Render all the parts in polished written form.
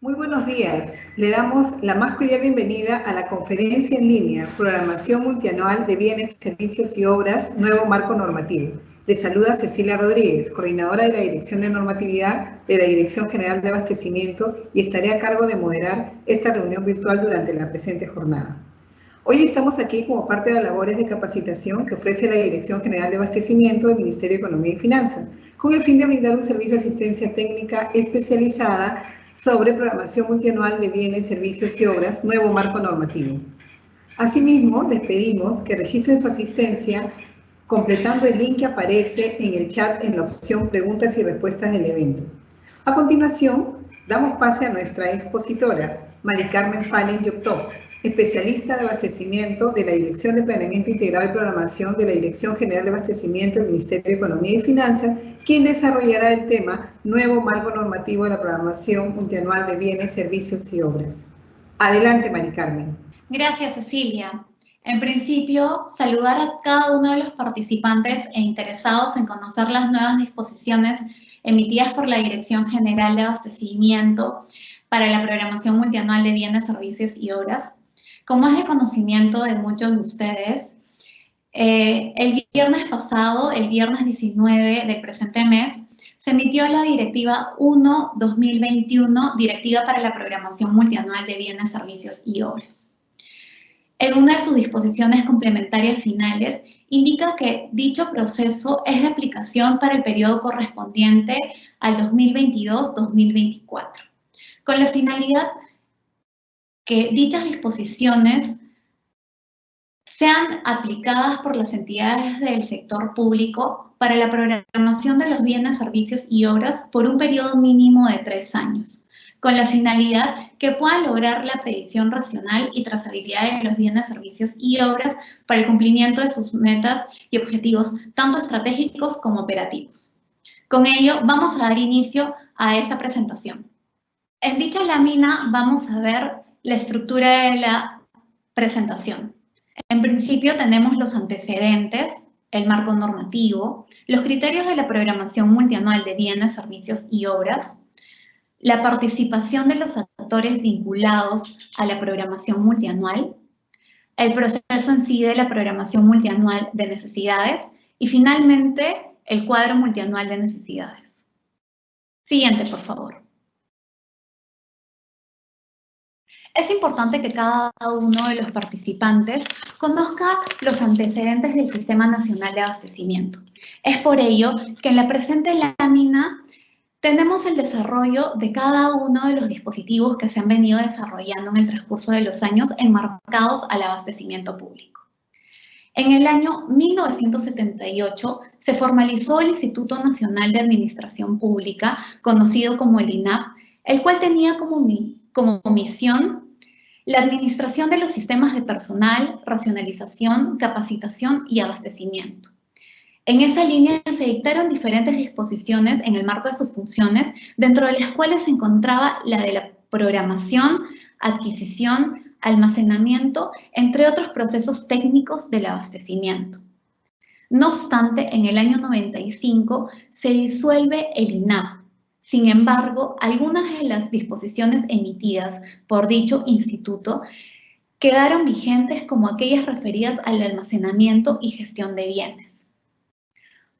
Muy buenos días. Le damos la más cordial bienvenida a la conferencia en línea Programación Multianual de Bienes, Servicios y Obras, Nuevo Marco Normativo. Le saluda Cecilia Rodríguez, coordinadora de la Dirección de Normatividad de la Dirección General de Abastecimiento, y estaré a cargo de moderar esta reunión virtual durante la presente jornada. Hoy estamos aquí como parte de las labores de capacitación que ofrece la Dirección General de Abastecimiento del Ministerio de Economía y Finanzas, con el fin de brindar un servicio de asistencia técnica especializada sobre programación multianual de bienes, servicios y obras, nuevo marco normativo. Asimismo, les pedimos que registren su asistencia completando el link que aparece en el chat en la opción Preguntas y Respuestas del evento. A continuación, damos pase a nuestra expositora, Mari Carmen Fallen Yoctop, especialista de abastecimiento de la Dirección de Planeamiento Integrado y Programación de la Dirección General de Abastecimiento del Ministerio de Economía y Finanzas, quien desarrollará el tema Nuevo Marco Normativo de la Programación Multianual de Bienes, Servicios y Obras. Adelante, Mari Carmen. Gracias, Cecilia. En principio, saludar a cada uno de los participantes e interesados en conocer las nuevas disposiciones emitidas por la Dirección General de Abastecimiento para la Programación Multianual de Bienes, Servicios y Obras. Como es de conocimiento de muchos de ustedes, el viernes pasado, el viernes 19 del presente mes, se emitió la Directiva 1-2021, Directiva para la Programación Multianual de Bienes, Servicios y Obras. En una de sus disposiciones complementarias finales, indica que dicho proceso es de aplicación para el periodo correspondiente al 2022-2024, con la finalidad que dichas disposiciones sean aplicadas por las entidades del sector público para la programación de los bienes, servicios y obras por un periodo mínimo de 3 años, con la finalidad que puedan lograr la predicción racional y trazabilidad de los bienes, servicios y obras para el cumplimiento de sus metas y objetivos, tanto estratégicos como operativos. Con ello, vamos a dar inicio a esta presentación. En dicha lámina vamos a ver la estructura de la presentación. En principio tenemos los antecedentes, el marco normativo, los criterios de la programación multianual de bienes, servicios y obras, la participación de los actores vinculados a la programación multianual, el proceso en sí de la programación multianual de necesidades y finalmente el cuadro multianual de necesidades. Siguiente, por favor. Es importante que cada uno de los participantes conozca los antecedentes del Sistema Nacional de Abastecimiento. Es por ello que en la presente lámina tenemos el desarrollo de cada uno de los dispositivos que se han venido desarrollando en el transcurso de los años enmarcados al abastecimiento público. En el año 1978 se formalizó el Instituto Nacional de Administración Pública, conocido como el INAP, el cual tenía como misión la administración de los sistemas de personal, racionalización, capacitación y abastecimiento. En esa línea se dictaron diferentes disposiciones en el marco de sus funciones, dentro de las cuales se encontraba la de la programación, adquisición, almacenamiento, entre otros procesos técnicos del abastecimiento. No obstante, en el año 95 se disuelve el INAP. Sin embargo, algunas de las disposiciones emitidas por dicho instituto quedaron vigentes como aquellas referidas al almacenamiento y gestión de bienes.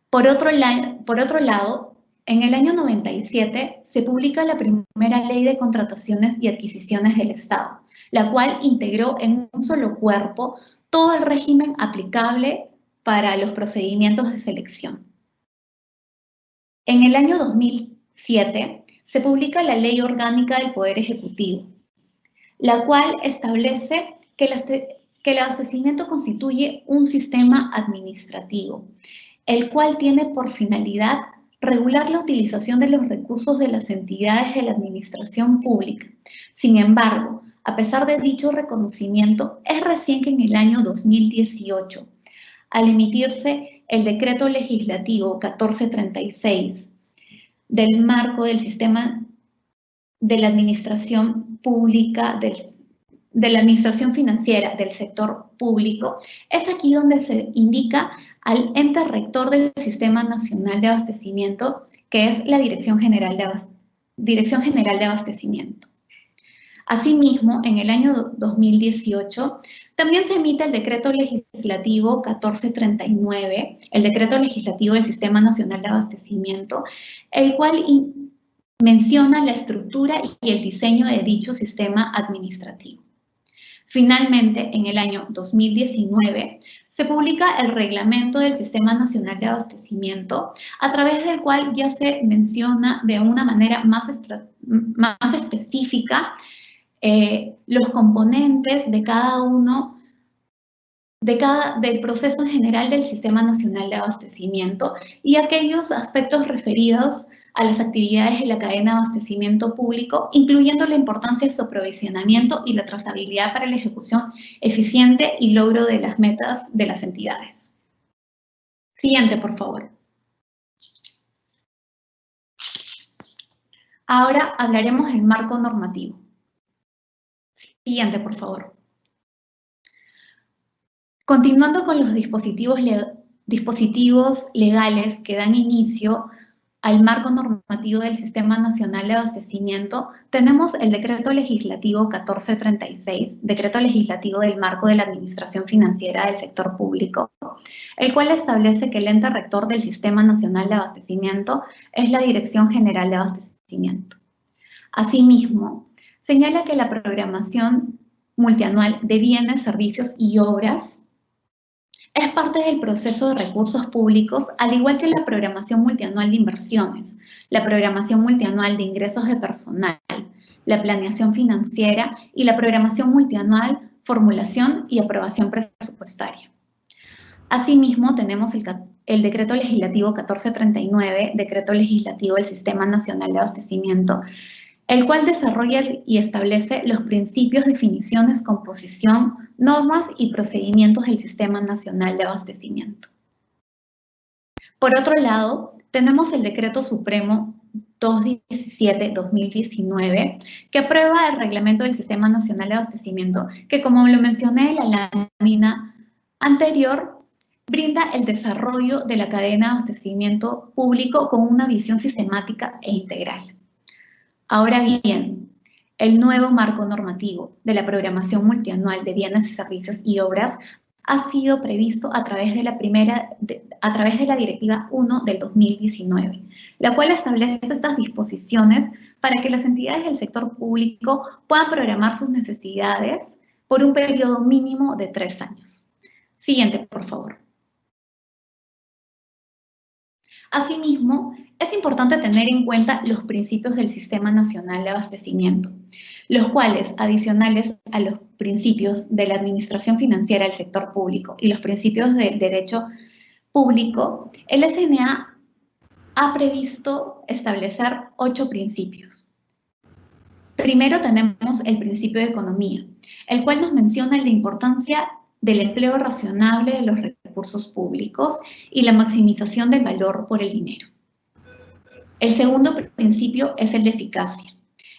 Por otro lado, en el año 97 se publica la primera Ley de Contrataciones y Adquisiciones del Estado, la cual integró en un solo cuerpo todo el régimen aplicable para los procedimientos de selección. En el año 2007 se publica la Ley Orgánica del Poder Ejecutivo, la cual establece que el abastecimiento constituye un sistema administrativo, el cual tiene por finalidad regular la utilización de los recursos de las entidades de la administración pública. Sin embargo, a pesar de dicho reconocimiento, es recién que en el año 2018, al emitirse el Decreto Legislativo 1436 del marco del sistema de la administración pública, de la administración financiera del sector público, es aquí donde se indica al ente rector del Sistema Nacional de Abastecimiento, que es la Dirección General de Abastecimiento. Asimismo, en el año 2018, también se emite el Decreto Legislativo 1439, el Decreto Legislativo del Sistema Nacional de Abastecimiento, el cual menciona la estructura y el diseño de dicho sistema administrativo. Finalmente, en el año 2019, se publica el Reglamento del Sistema Nacional de Abastecimiento, a través del cual ya se menciona de una manera más específica los componentes de cada uno, del proceso en general del Sistema Nacional de Abastecimiento y aquellos aspectos referidos a las actividades de la cadena de abastecimiento público, incluyendo la importancia de su aprovisionamiento y la trazabilidad para la ejecución eficiente y logro de las metas de las entidades. Siguiente, por favor. Ahora hablaremos del marco normativo. Siguiente, por favor. Continuando con los dispositivos legales que dan inicio al marco normativo del Sistema Nacional de Abastecimiento, tenemos el Decreto Legislativo 1436, Decreto Legislativo del Marco de la Administración Financiera del Sector Público, el cual establece que el ente rector del Sistema Nacional de Abastecimiento es la Dirección General de Abastecimiento. Asimismo, señala que la programación multianual de bienes, servicios y obras es parte del proceso de recursos públicos, al igual que la programación multianual de inversiones, la programación multianual de ingresos de personal, la planeación financiera y la programación multianual, formulación y aprobación presupuestaria. Asimismo, tenemos el Decreto Legislativo 1439, Decreto Legislativo del Sistema Nacional de Abastecimiento, el cual desarrolla y establece los principios, definiciones, composición, normas y procedimientos del Sistema Nacional de Abastecimiento. Por otro lado, tenemos el Decreto Supremo 217-2019, que aprueba el Reglamento del Sistema Nacional de Abastecimiento, que, como lo mencioné en la lámina anterior, brinda el desarrollo de la cadena de abastecimiento público con una visión sistemática e integral. Ahora bien, el nuevo marco normativo de la programación multianual de bienes, servicios y obras ha sido previsto a través de la Directiva 1 del 2019, la cual establece estas disposiciones para que las entidades del sector público puedan programar sus necesidades por un periodo mínimo de 3 años. Siguiente, por favor. Asimismo, es importante tener en cuenta los principios del Sistema Nacional de Abastecimiento, los cuales, adicionales a los principios de la administración financiera del sector público y los principios del derecho público, el SNA ha previsto establecer 8 principios. Primero tenemos el principio de economía, el cual nos menciona la importancia del empleo razonable de los recursos públicos y la maximización del valor por el dinero. El segundo principio es el de eficacia,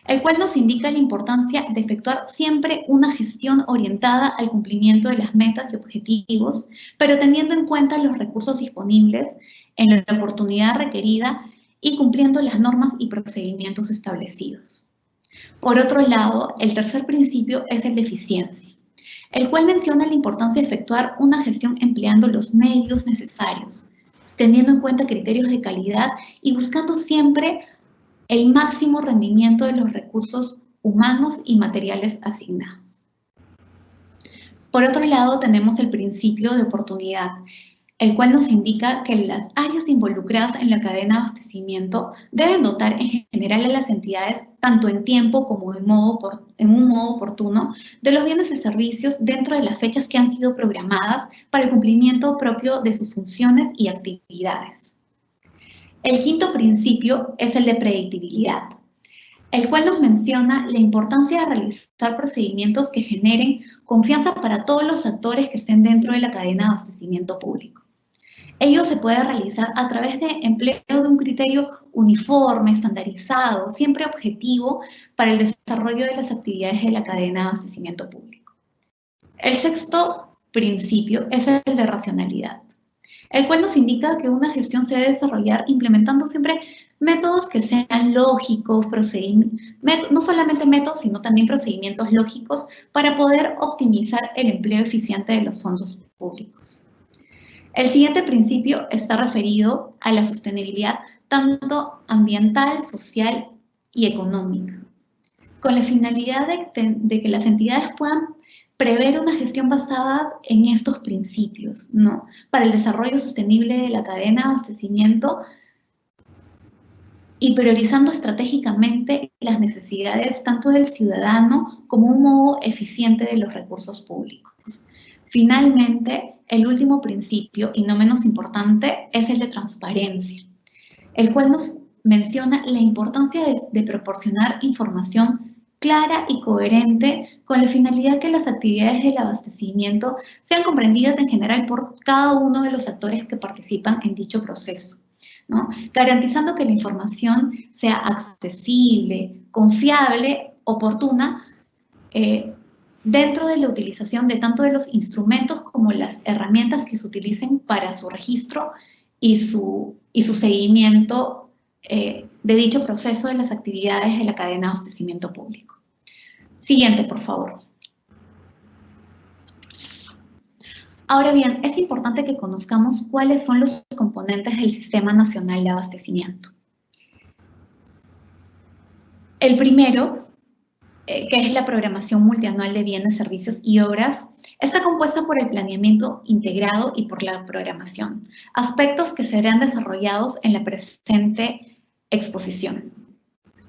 el cual nos indica la importancia de efectuar siempre una gestión orientada al cumplimiento de las metas y objetivos, pero teniendo en cuenta los recursos disponibles en la oportunidad requerida y cumpliendo las normas y procedimientos establecidos. Por otro lado, el tercer principio es el de eficiencia, el cual menciona la importancia de efectuar una gestión empleando los medios necesarios, teniendo en cuenta criterios de calidad y buscando siempre el máximo rendimiento de los recursos humanos y materiales asignados. Por otro lado, tenemos el principio de oportunidad, el cual nos indica que las áreas involucradas en la cadena de abastecimiento deben dotar en general a las entidades, tanto en tiempo como en un modo oportuno, de los bienes y servicios dentro de las fechas que han sido programadas para el cumplimiento propio de sus funciones y actividades. El quinto principio es el de predictibilidad, el cual nos menciona la importancia de realizar procedimientos que generen confianza para todos los actores que estén dentro de la cadena de abastecimiento público. Ello se puede realizar a través de empleo de un criterio uniforme, estandarizado, siempre objetivo para el desarrollo de las actividades de la cadena de abastecimiento público. El sexto principio es el de racionalidad, el cual nos indica que una gestión se debe desarrollar implementando siempre métodos que sean lógicos, no solamente métodos, sino también procedimientos lógicos para poder optimizar el empleo eficiente de los fondos públicos. El siguiente principio está referido a la sostenibilidad tanto ambiental, social y económica, con la finalidad de que las entidades puedan prever una gestión basada en estos principios, ¿no? Para el desarrollo sostenible de la cadena de abastecimiento y priorizando estratégicamente las necesidades tanto del ciudadano como un modo eficiente de los recursos públicos. Finalmente, el último principio, y no menos importante, es el de transparencia, el cual nos menciona la importancia de proporcionar información clara y coherente con la finalidad que las actividades del abastecimiento sean comprendidas en general por cada uno de los actores que participan en dicho proceso, ¿no? Garantizando que la información sea accesible, confiable, oportuna, dentro de la utilización de tanto de los instrumentos como las herramientas que se utilicen para su registro y su seguimiento de dicho proceso de las actividades de la cadena de abastecimiento público. Siguiente, por favor. Ahora bien, es importante que conozcamos cuáles son los componentes del Sistema Nacional de Abastecimiento. El primero, que es la programación multianual de bienes, servicios y obras, está compuesta por el planeamiento integrado y por la programación, aspectos que serán desarrollados en la presente exposición.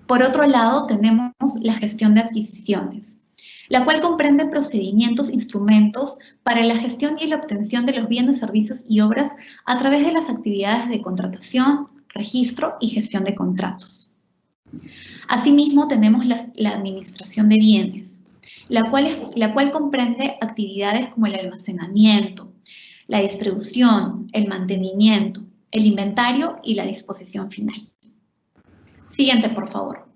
Por otro lado, tenemos la gestión de adquisiciones, la cual comprende procedimientos, instrumentos para la gestión y la obtención de los bienes, servicios y obras a través de las actividades de contratación, registro y gestión de contratos. Asimismo, tenemos la administración de bienes, la cual comprende actividades como el almacenamiento, la distribución, el mantenimiento, el inventario y la disposición final. Siguiente, por favor.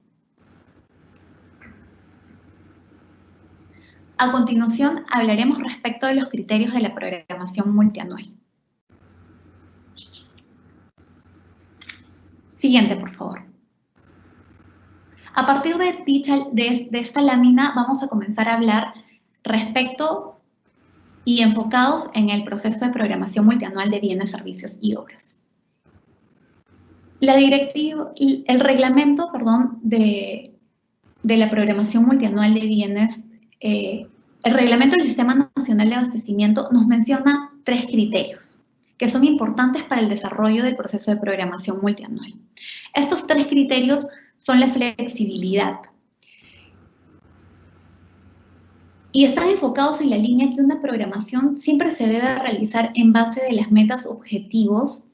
A continuación, hablaremos respecto de los criterios de la programación multianual. Siguiente, por favor. A partir de esta lámina vamos a comenzar a hablar respecto y enfocados en el proceso de programación multianual de bienes, servicios y obras. El reglamento de la programación multianual de bienes, el reglamento del Sistema Nacional de Abastecimiento nos menciona 3 criterios que son importantes para el desarrollo del proceso de programación multianual. Estos 3 criterios son la flexibilidad y están enfocados en la línea que una programación siempre se debe realizar en base de las metas, objetivos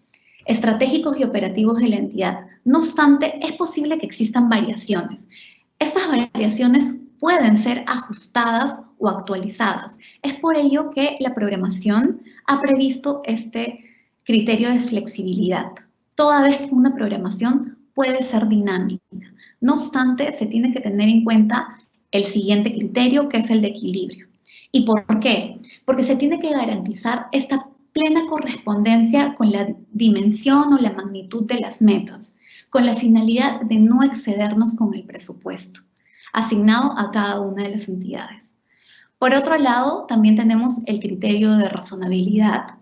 estratégicos y operativos de la entidad. No obstante, es posible que existan variaciones. Estas variaciones pueden ser ajustadas o actualizadas. Es por ello que la programación ha previsto este criterio de flexibilidad, toda vez que una programación puede ser dinámica. No obstante, se tiene que tener en cuenta el siguiente criterio, que es el de equilibrio. ¿Y por qué? Porque se tiene que garantizar esta plena correspondencia con la dimensión o la magnitud de las metas, con la finalidad de no excedernos con el presupuesto asignado a cada una de las entidades. Por otro lado, también tenemos el criterio de razonabilidad,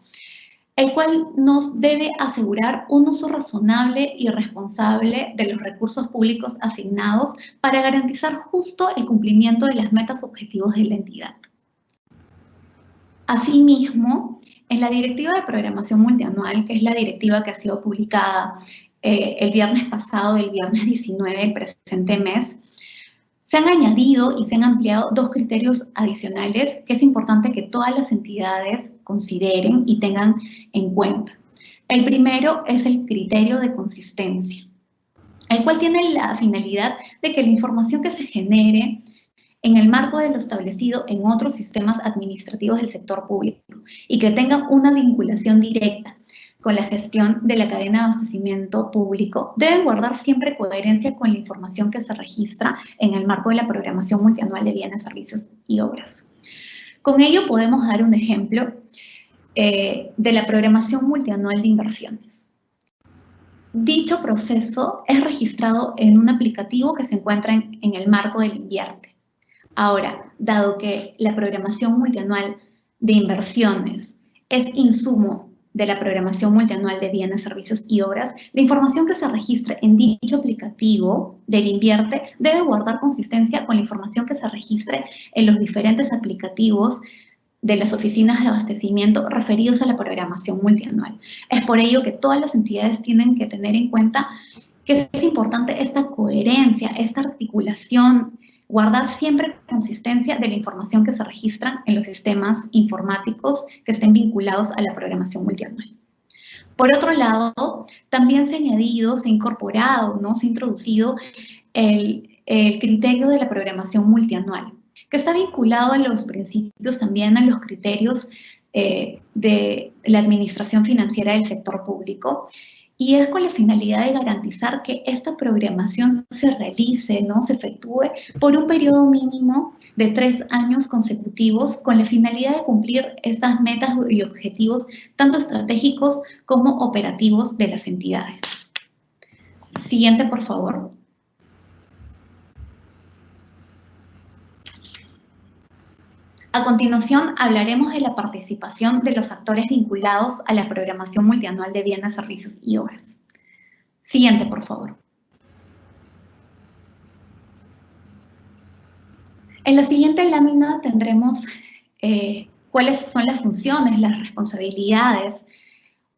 el cual nos debe asegurar un uso razonable y responsable de los recursos públicos asignados para garantizar justo el cumplimiento de las metas objetivos de la entidad. Asimismo, en la Directiva de Programación Multianual, que es la directiva que ha sido publicada el viernes pasado, el viernes 19 del presente mes, se han añadido y se han ampliado 2 criterios adicionales que es importante que todas las entidades consideren y tengan en cuenta. El primero es el criterio de consistencia, el cual tiene la finalidad de que la información que se genere en el marco de lo establecido en otros sistemas administrativos del sector público y que tengan una vinculación directa con la gestión de la cadena de abastecimiento público, deben guardar siempre coherencia con la información que se registra en el marco de la programación multianual de bienes, servicios y obras. Con ello podemos dar un ejemplo de la programación multianual de inversiones. Dicho proceso es registrado en un aplicativo que se encuentra en el marco del Invierte. Ahora, dado que la programación multianual de inversiones es insumo de la programación multianual de bienes, servicios y obras, la información que se registre en dicho aplicativo del Invierte debe guardar consistencia con la información que se registre en los diferentes aplicativos de las oficinas de abastecimiento referidos a la programación multianual. Es por ello que todas las entidades tienen que tener en cuenta que es importante esta coherencia, esta articulación, guardar siempre consistencia de la información que se registra en los sistemas informáticos que estén vinculados a la programación multianual. Por otro lado, también se ha añadido, se ha incorporado, ¿no? Se ha introducido el criterio de la programación multianual, que está vinculado a los principios, también a los criterios de la administración financiera del sector público, y es con la finalidad de garantizar que esta programación se realice, ¿no? Se efectúe por un periodo mínimo de 3 años consecutivos, con la finalidad de cumplir estas metas y objetivos, tanto estratégicos como operativos de las entidades. Siguiente, por favor. A continuación, hablaremos de la participación de los actores vinculados a la programación multianual de bienes, servicios y obras. Siguiente, por favor. En la siguiente lámina tendremos cuáles son las funciones, las responsabilidades,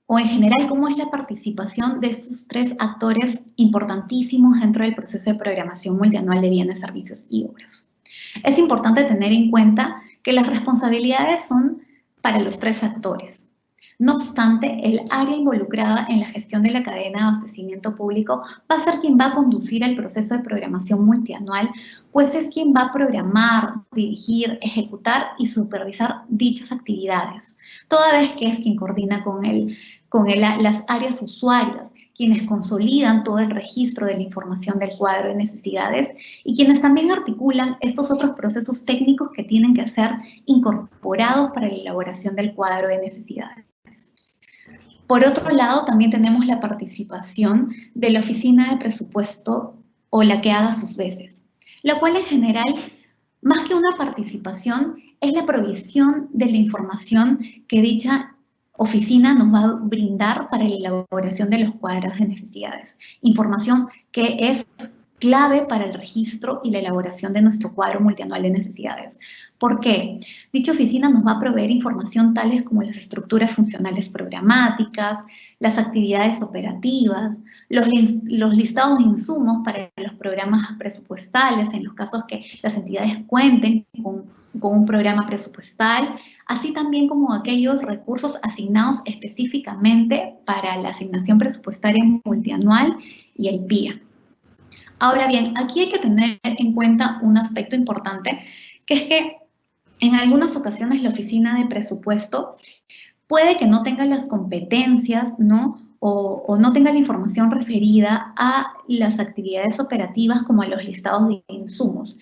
o en general cómo es la participación de estos 3 actores importantísimos dentro del proceso de programación multianual de bienes, servicios y obras. Es importante tener en cuenta que las responsabilidades son para los 3 actores. No obstante, el área involucrada en la gestión de la cadena de abastecimiento público va a ser quien va a conducir el proceso de programación multianual, pues es quien va a programar, dirigir, ejecutar y supervisar dichas actividades, toda vez que es quien coordina con las áreas usuarias, quienes consolidan todo el registro de la información del cuadro de necesidades y quienes también articulan estos otros procesos técnicos que tienen que ser incorporados para la elaboración del cuadro de necesidades. Por otro lado, también tenemos la participación de la oficina de presupuesto o la que haga sus veces, la cual en general, más que una participación, es la provisión de la información que dicha oficina nos va a brindar para la elaboración de los cuadros de necesidades. Información que es clave para el registro y la elaboración de nuestro cuadro multianual de necesidades. ¿Por qué? Dicha oficina nos va a proveer información tales como las estructuras funcionales programáticas, las actividades operativas, los listados de insumos para los programas presupuestales, en los casos que las entidades cuenten con un programa presupuestal, así también como aquellos recursos asignados específicamente para la asignación presupuestaria multianual y el PIA. Ahora bien, aquí hay que tener en cuenta un aspecto importante, que es que en algunas ocasiones la oficina de presupuesto puede que no tenga las competencias, ¿no? O no tenga la información referida a las actividades operativas como a los listados de insumos.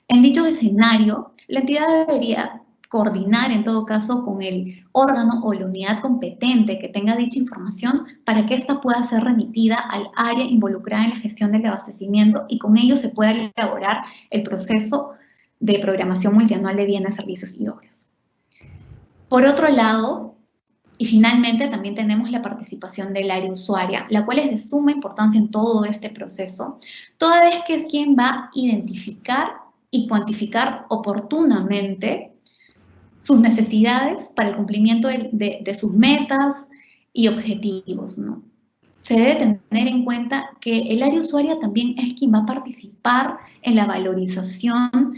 En dicho escenario, la entidad debería coordinar en todo caso con el órgano o la unidad competente que tenga dicha información para que ésta pueda ser remitida al área involucrada en la gestión del abastecimiento y con ello se pueda elaborar el proceso de programación multianual de bienes, servicios y obras. Por otro lado, y finalmente también tenemos la participación del área usuaria, la cual es de suma importancia en todo este proceso, toda vez que es quien va a identificar y cuantificar oportunamente sus necesidades para el cumplimiento de sus metas y objetivos, ¿no? Se debe tener en cuenta que el área usuaria también es quien va a participar en la valorización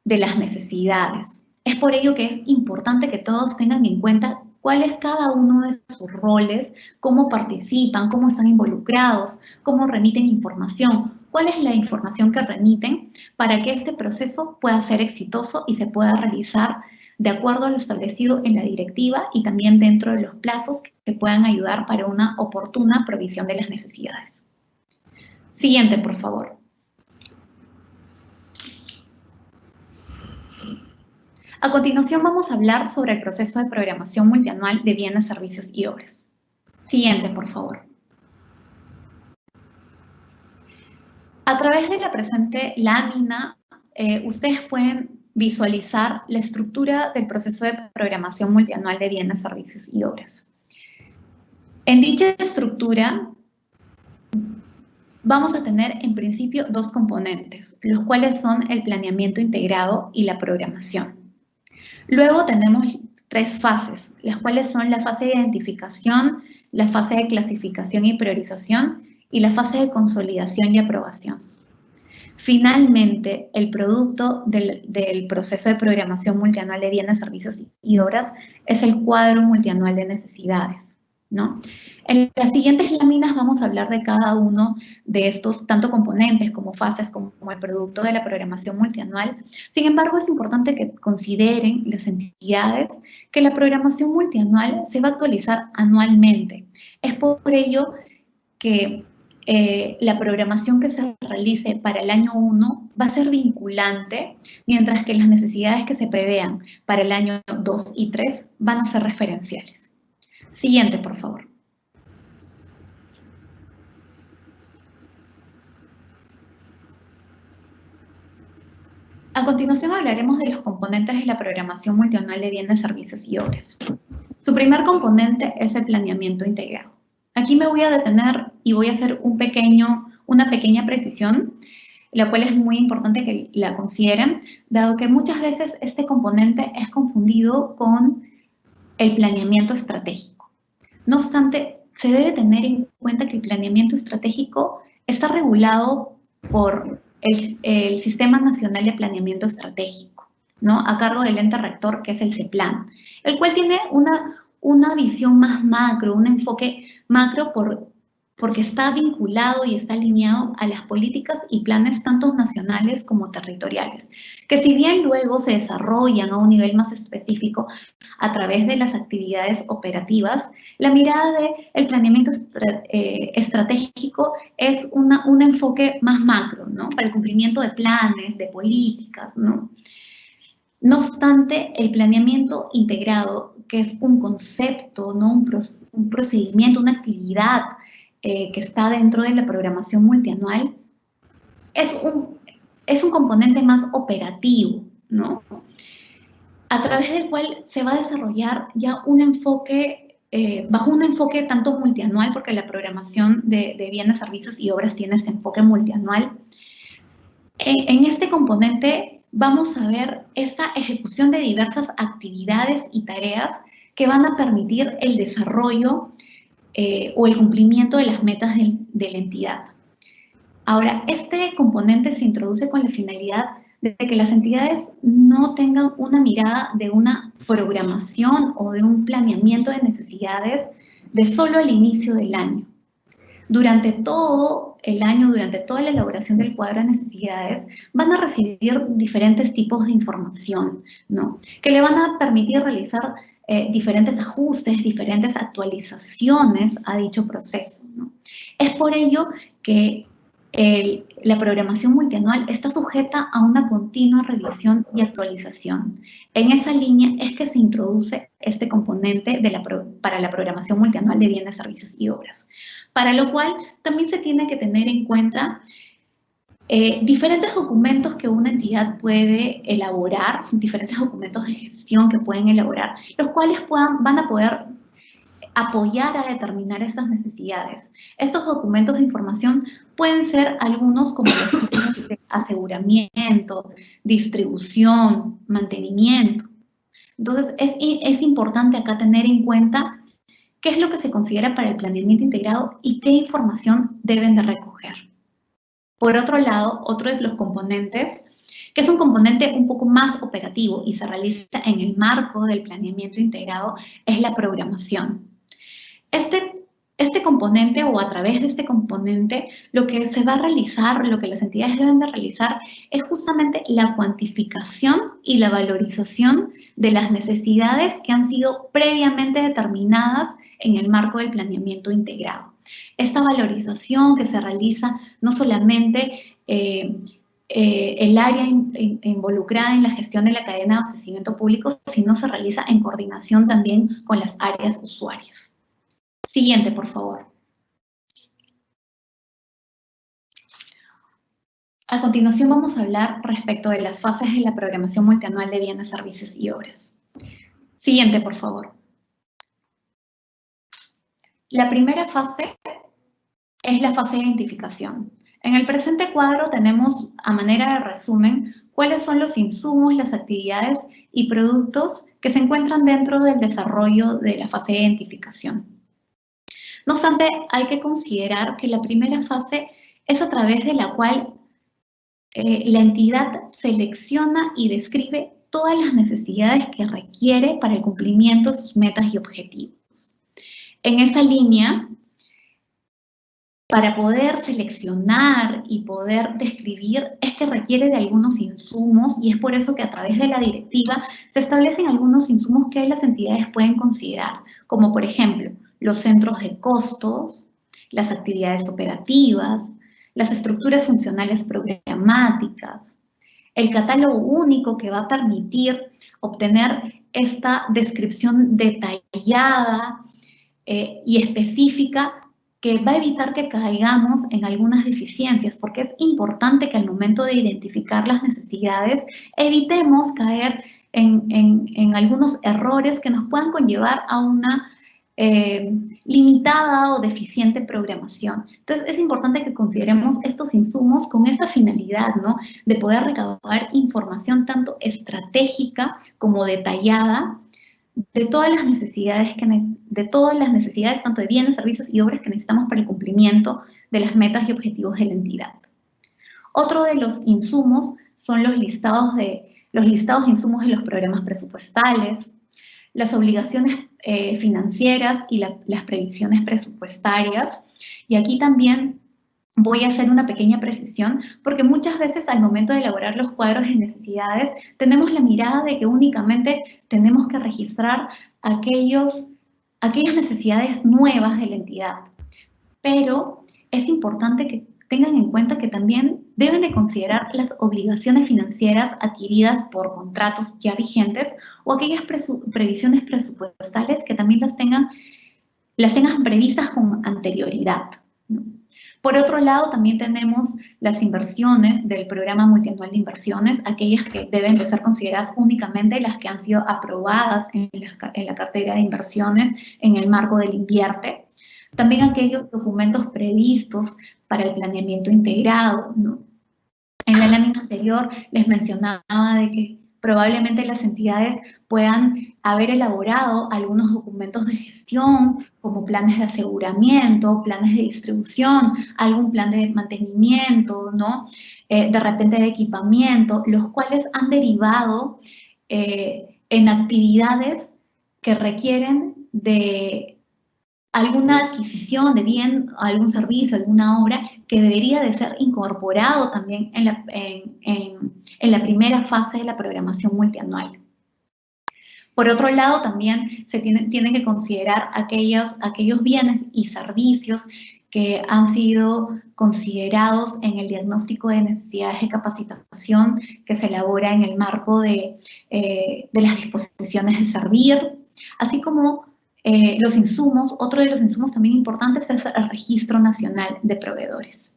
de las necesidades. Es por ello que es importante que todos tengan en cuenta cuál es cada uno de sus roles, cómo participan, cómo están involucrados, cómo remiten información, cuál es la información que remiten para que este proceso pueda ser exitoso y se pueda realizar de acuerdo a lo establecido en la directiva y también dentro de los plazos que puedan ayudar para una oportuna provisión de las necesidades. Siguiente, por favor. A continuación vamos a hablar sobre el proceso de programación multianual de bienes, servicios y obras. Siguiente, por favor. A través de la presente lámina, ustedes pueden visualizar la estructura del proceso de programación multianual de bienes, servicios y obras. En dicha estructura vamos a tener en principio dos componentes, los cuales son el planeamiento integrado y la programación. Luego tenemos tres fases, las cuales son la fase de identificación, la fase de clasificación y priorización y la fase de consolidación y aprobación. Finalmente, el producto del proceso de programación multianual de bienes, servicios y obras es el cuadro multianual de necesidades, ¿no? En las siguientes láminas vamos a hablar de cada uno de estos, tanto componentes como fases, como el producto de la programación multianual. Sin embargo, es importante que consideren las entidades que la programación multianual se va a actualizar anualmente. Es por ello que la programación que se realice para el año 1 va a ser vinculante, mientras que las necesidades que se prevean para el año 2 y 3 van a ser referenciales. Siguiente, por favor. A continuación hablaremos de los componentes de la programación multianual de bienes, servicios y obras. Su primer componente es el planeamiento integrado. Aquí me voy a detener y voy a hacer una pequeña precisión, la cual es muy importante que la consideren, dado que muchas veces este componente es confundido con el planeamiento estratégico. No obstante, se debe tener en cuenta que el planeamiento estratégico está regulado por el Sistema Nacional de Planeamiento Estratégico, ¿no? A cargo del ente rector, que es el CEPLAN, el cual tiene una visión más macro, un enfoque macro porque está vinculado y está alineado a las políticas y planes tanto nacionales como territoriales, que si bien luego se desarrollan a un nivel más específico a través de las actividades operativas, la mirada del planeamiento estratégico es un enfoque más macro, ¿no? Para el cumplimiento de planes, de políticas, ¿no? No obstante, el planeamiento integrado, que es un concepto, ¿no? un procedimiento, una actividad que está dentro de la programación multianual, es un componente más operativo, ¿no? A través del cual se va a desarrollar ya un enfoque, bajo un enfoque tanto multianual, porque la programación de bienes, servicios y obras tiene ese enfoque multianual. En este componente vamos a ver esta ejecución de diversas actividades y tareas que van a permitir el desarrollo o el cumplimiento de las metas de la entidad. Ahora, este componente se introduce con la finalidad de que las entidades no tengan una mirada de una programación o de un planeamiento de necesidades de solo al inicio del año. Durante todo el año, durante toda la elaboración del cuadro de necesidades, van a recibir diferentes tipos de información, ¿no? Que le van a permitir realizar diferentes ajustes, diferentes actualizaciones a dicho proceso, ¿no? Es por ello que la programación multianual está sujeta a una continua revisión y actualización. En esa línea es que se introduce este componente para la programación multianual de bienes, servicios y obras, para lo cual también se tiene que tener en cuenta diferentes documentos que una entidad puede elaborar, diferentes documentos de gestión que pueden elaborar, los cuales van a poder apoyar a determinar esas necesidades. Estos documentos de información pueden ser algunos como los de aseguramiento, distribución, mantenimiento. Entonces, es importante acá tener en cuenta qué es lo que se considera para el planeamiento integrado y qué información deben de recoger. Por otro lado, otro de los componentes, que es un componente un poco más operativo y se realiza en el marco del planeamiento integrado, es la programación. Este componente o a través de este componente, lo que se va a realizar, lo que las entidades deben de realizar es justamente la cuantificación y la valorización de las necesidades que han sido previamente determinadas en el marco del planeamiento integrado. Esta valorización que se realiza no solamente el área involucrada en la gestión de la cadena de abastecimiento público, sino se realiza en coordinación también con las áreas usuarias. Siguiente, por favor. A continuación vamos a hablar respecto de las fases de la programación multianual de bienes, servicios y obras. Siguiente, por favor. La primera fase es la fase de identificación. En el presente cuadro tenemos, a manera de resumen, cuáles son los insumos, las actividades y productos que se encuentran dentro del desarrollo de la fase de identificación. No obstante, hay que considerar que la primera fase es a través de la cual la entidad selecciona y describe todas las necesidades que requiere para el cumplimiento de sus metas y objetivos. En esa línea, para poder seleccionar y poder describir, es que requiere de algunos insumos y es por eso que a través de la directiva se establecen algunos insumos que las entidades pueden considerar, como por ejemplo, los centros de costos, las actividades operativas, las estructuras funcionales programáticas, el catálogo único que va a permitir obtener esta descripción detallada y específica que va a evitar que caigamos en algunas deficiencias, porque es importante que al momento de identificar las necesidades evitemos caer en algunos errores que nos puedan conllevar a una limitada o deficiente programación. Entonces es importante que consideremos estos insumos con esa finalidad, ¿no? De poder recabar información tanto estratégica como detallada de todas las necesidades, tanto de bienes, servicios y obras que necesitamos para el cumplimiento de las metas y objetivos de la entidad. Otro de los insumos son los listados de insumos de los programas presupuestales, las obligaciones financieras y las previsiones presupuestarias. Y aquí también voy a hacer una pequeña precisión, porque muchas veces al momento de elaborar los cuadros de necesidades, tenemos la mirada de que únicamente tenemos que registrar aquellas necesidades nuevas de la entidad. Pero es importante que tengan en cuenta que también deben de considerar las obligaciones financieras adquiridas por contratos ya vigentes o aquellas previsiones presupuestales que también las tengan previstas con anterioridad, ¿no? Por otro lado, también tenemos las inversiones del programa multianual de inversiones, aquellas que deben de ser consideradas únicamente las que han sido aprobadas en la cartera de inversiones en el marco del Invierte. También aquellos documentos previstos para el planeamiento integrado, ¿no? En la lámina anterior les mencionaba de que probablemente las entidades puedan haber elaborado algunos documentos de gestión, como planes de aseguramiento, planes de distribución, algún plan de mantenimiento, ¿no? De repente de equipamiento, los cuales han derivado en actividades que requieren de alguna adquisición de bien, algún servicio, alguna obra que debería de ser incorporado también en la primera fase de la programación multianual. Por otro lado, también se tienen que considerar aquellos bienes y servicios que han sido considerados en el diagnóstico de necesidades de capacitación que se elabora en el marco de las disposiciones de servir, así como los insumos. Otro de los insumos también importantes es el Registro Nacional de Proveedores.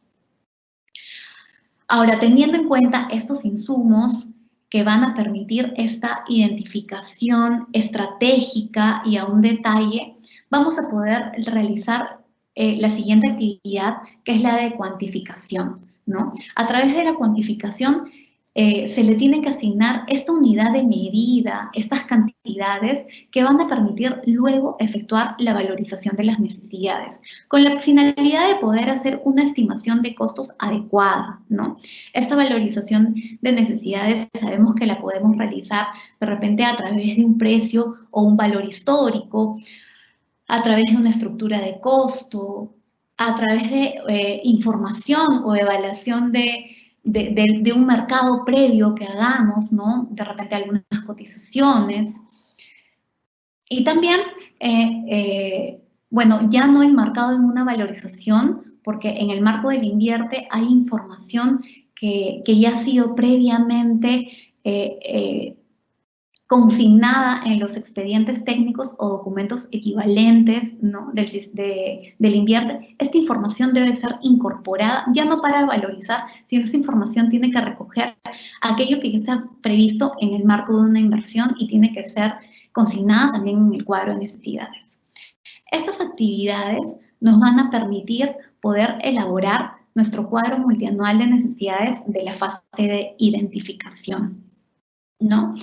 Ahora, teniendo en cuenta estos insumos que van a permitir esta identificación estratégica y a un detalle, vamos a poder realizar la siguiente actividad, que es la de cuantificación, ¿no? A través de la cuantificación se le tienen que asignar esta unidad de medida, estas cantidades que van a permitir luego efectuar la valorización de las necesidades, con la finalidad de poder hacer una estimación de costos adecuada, ¿no? Esta valorización de necesidades sabemos que la podemos realizar de repente a través de un precio o un valor histórico, a través de una estructura de costo, a través de información o evaluación de un mercado previo que hagamos, ¿no? De repente algunas cotizaciones. Y también, bueno, ya no enmarcado en una valorización, porque en el marco del Invierte hay información que ya ha sido previamente consignada en los expedientes técnicos o documentos equivalentes, ¿no?, del invierte, esta información debe ser incorporada, ya no para valorizar, sino esa información tiene que recoger aquello que ya está previsto en el marco de una inversión y tiene que ser consignada también en el cuadro de necesidades. Estas actividades nos van a permitir poder elaborar nuestro cuadro multianual de necesidades de la fase de identificación, ¿no?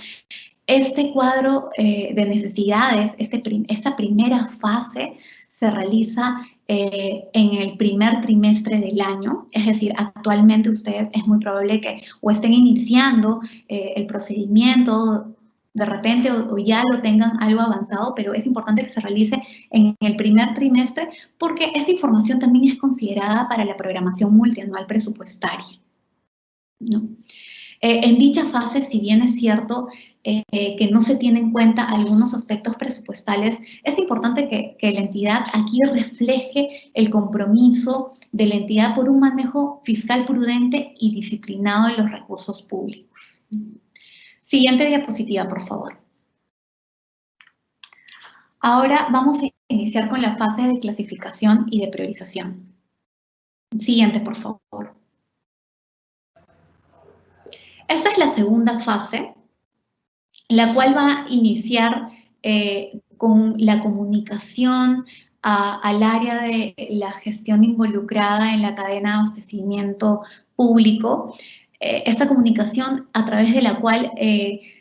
Este cuadro de necesidades, esta primera fase, se realiza en el primer trimestre del año, es decir, actualmente ustedes es muy probable que o estén iniciando el procedimiento de repente o ya lo tengan algo avanzado, pero es importante que se realice en el primer trimestre porque esta información también es considerada para la programación multianual presupuestaria, ¿no? En dicha fase, si bien es cierto que no se tienen en cuenta algunos aspectos presupuestales, es importante que la entidad aquí refleje el compromiso de la entidad por un manejo fiscal prudente y disciplinado de los recursos públicos. Siguiente diapositiva, por favor. Ahora vamos a iniciar con la fase de clasificación y de priorización. Siguiente, por favor. Esta es la segunda fase, la cual va a iniciar con la comunicación al área de la gestión involucrada en la cadena de abastecimiento público. Esta comunicación a través de la cual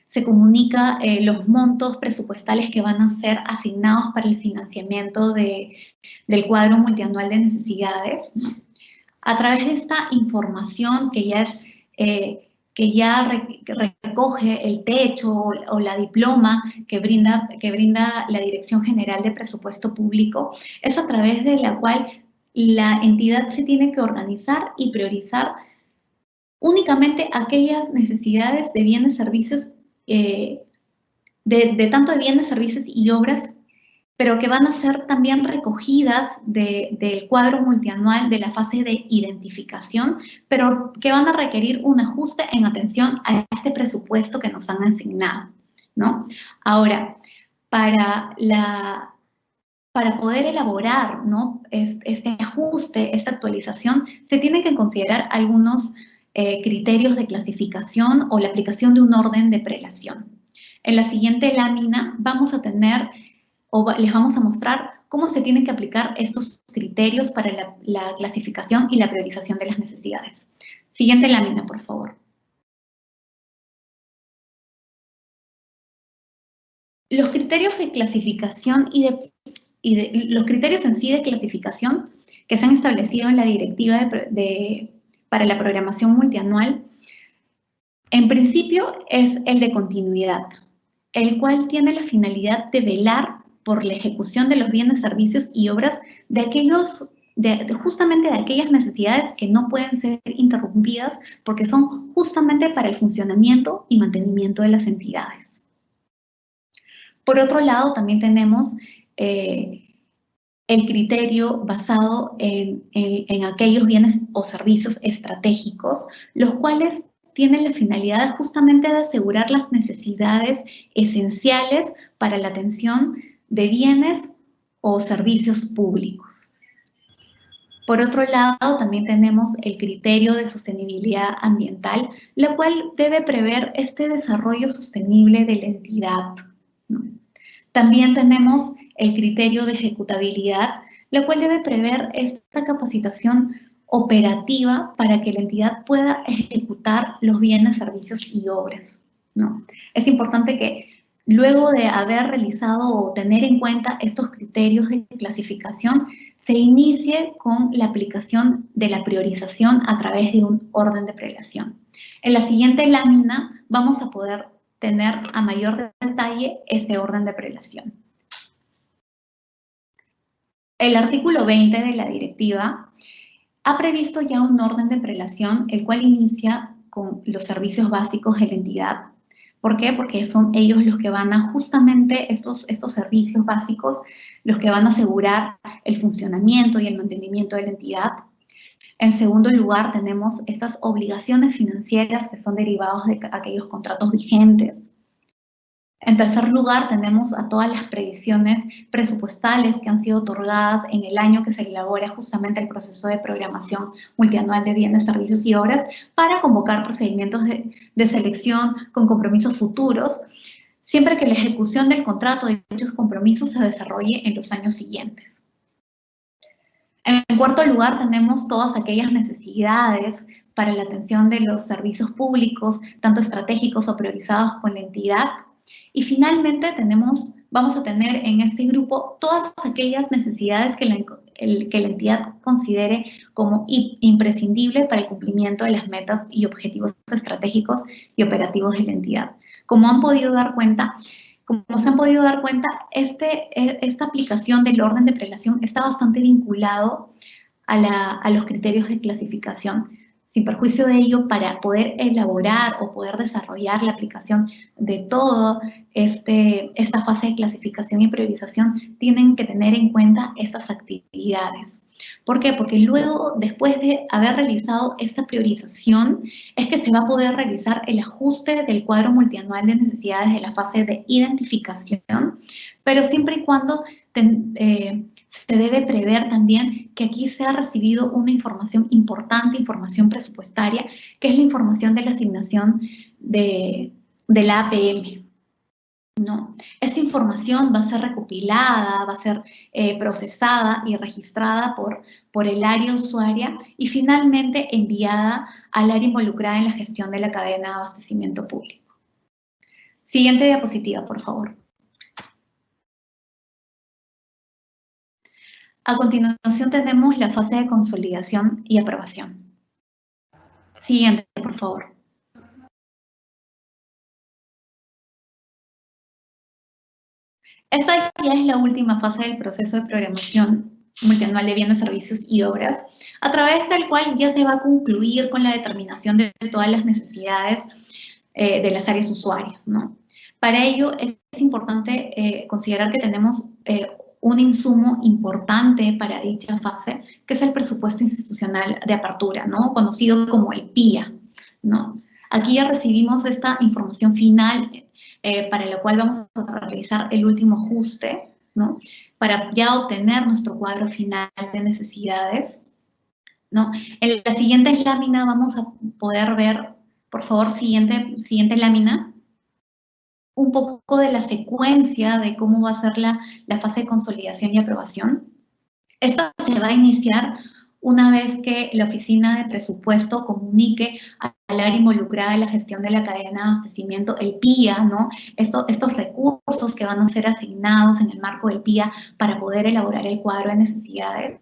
se comunica los montos presupuestales que van a ser asignados para el financiamiento del cuadro multianual de necesidades, ¿no? A través de esta información que ya es recoge el techo o la diploma que brinda la Dirección General de Presupuesto Público, es a través de la cual la entidad se tiene que organizar y priorizar únicamente aquellas necesidades de bienes, servicios, tanto de bienes, servicios y obras, pero que van a ser también recogidas del cuadro multianual de la fase de identificación, pero que van a requerir un ajuste en atención a este presupuesto que nos han asignado, ¿no? Ahora, para poder elaborar, ¿no?, este ajuste, esta actualización, se tienen que considerar algunos criterios de clasificación o la aplicación de un orden de prelación. En la siguiente lámina vamos a tener les vamos a mostrar cómo se tienen que aplicar estos criterios para la clasificación y la priorización de las necesidades. Siguiente lámina, por favor. Los criterios de clasificación los criterios en sí de clasificación que se han establecido en la directiva para la programación multianual, en principio es el de continuidad, el cual tiene la finalidad de velar por la ejecución de los bienes, servicios y obras justamente de aquellas necesidades que no pueden ser interrumpidas porque son justamente para el funcionamiento y mantenimiento de las entidades. Por otro lado, también tenemos el criterio basado en aquellos bienes o servicios estratégicos, los cuales tienen la finalidad justamente de asegurar las necesidades esenciales para la atención de bienes o servicios públicos. Por otro lado, también tenemos el criterio de sostenibilidad ambiental, la cual debe prever este desarrollo sostenible de la entidad, ¿no? También tenemos el criterio de ejecutabilidad, la cual debe prever esta capacitación operativa para que la entidad pueda ejecutar los bienes, servicios y obras, ¿no? Es importante que luego de haber realizado o tener en cuenta estos criterios de clasificación, se inicie con la aplicación de la priorización a través de un orden de prelación. En la siguiente lámina vamos a poder tener a mayor detalle ese orden de prelación. El artículo 20 de la directiva ha previsto ya un orden de prelación, el cual inicia con los servicios básicos de la entidad. ¿Por qué? Porque son ellos los que van a justamente estos servicios básicos, los que van a asegurar el funcionamiento y el mantenimiento de la entidad. En segundo lugar, tenemos estas obligaciones financieras que son derivados de aquellos contratos vigentes. En tercer lugar, tenemos a todas las previsiones presupuestales que han sido otorgadas en el año que se elabora justamente el proceso de programación multianual de bienes, servicios y obras para convocar procedimientos de selección con compromisos futuros, siempre que la ejecución del contrato de dichos compromisos se desarrolle en los años siguientes. En cuarto lugar, tenemos todas aquellas necesidades para la atención de los servicios públicos, tanto estratégicos o priorizados con la entidad. Y finalmente vamos a tener en este grupo todas aquellas necesidades que la entidad considere como imprescindible para el cumplimiento de las metas y objetivos estratégicos y operativos de la entidad. Como se han podido dar cuenta, esta aplicación del orden de prelación está bastante vinculado a los criterios de clasificación. Sin perjuicio de ello, para poder elaborar o poder desarrollar la aplicación de toda esta fase de clasificación y priorización, tienen que tener en cuenta estas actividades. ¿Por qué? Porque luego, después de haber realizado esta priorización, es que se va a poder realizar el ajuste del cuadro multianual de necesidades de la fase de identificación, pero siempre y cuando se debe prever también que aquí se ha recibido una información importante, información presupuestaria, que es la información de la asignación de la APM, ¿no? Esta información va a ser recopilada, va a ser procesada y registrada por el área usuaria y finalmente enviada al área involucrada en la gestión de la cadena de abastecimiento público. Siguiente diapositiva, por favor. A continuación tenemos la fase de consolidación y aprobación. Siguiente, por favor. Esta ya es la última fase del proceso de programación multianual de bienes, servicios y obras, a través del cual ya se va a concluir con la determinación de todas las necesidades de las áreas usuarias, ¿no? Para ello es importante considerar que tenemos un insumo importante para dicha fase, que es el presupuesto institucional de apertura, ¿no? Conocido como el PIA, ¿no? Aquí ya recibimos esta información final para la cual vamos a realizar el último ajuste, ¿no? Para ya obtener nuestro cuadro final de necesidades, ¿no? En la siguiente lámina vamos a poder ver, por favor, siguiente lámina, un poco de la secuencia de cómo va a ser la fase de consolidación y aprobación. Esta se va a iniciar una vez que la oficina de presupuesto comunique al área involucrada en la gestión de la cadena de abastecimiento, el PIA, ¿no? Estos recursos que van a ser asignados en el marco del PIA para poder elaborar el cuadro de necesidades.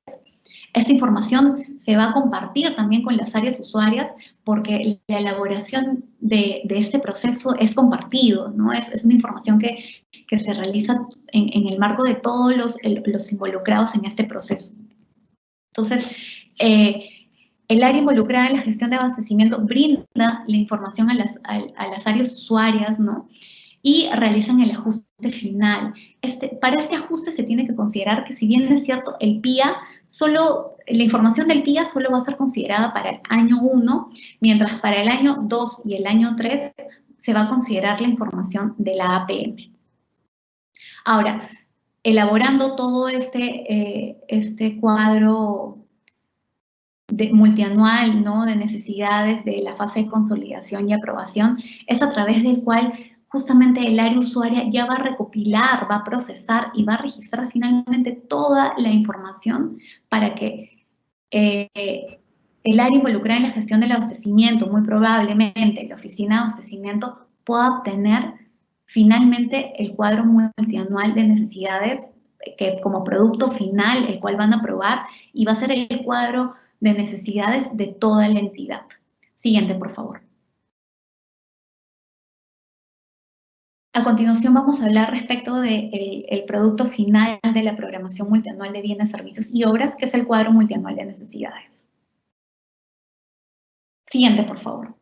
Esta información se va a compartir también con las áreas usuarias porque la elaboración de este proceso es compartido, ¿no? Es una información que se realiza en el marco de todos los involucrados en este proceso. Entonces, el área involucrada en la gestión de abastecimiento brinda la información a las áreas usuarias, ¿no? Y realizan el ajuste final. Para este ajuste se tiene que considerar que, si bien es cierto, el PIA, la información del PIA solo va a ser considerada para el año 1, mientras para el año 2 y el año 3 se va a considerar la información de la APM. Ahora, elaborando todo este cuadro multianual, ¿no? De necesidades de la fase de consolidación y aprobación, es a través del cual justamente el área usuaria ya va a recopilar, va a procesar y va a registrar finalmente toda la información para que el área involucrada en la gestión del abastecimiento, muy probablemente la oficina de abastecimiento, pueda obtener finalmente el cuadro multianual de necesidades que como producto final, el cual van a aprobar, y va a ser el cuadro de necesidades de toda la entidad. Siguiente, por favor. A continuación vamos a hablar respecto del producto final de la programación multianual de bienes, servicios y obras, que es el cuadro multianual de necesidades. Siguiente, por favor.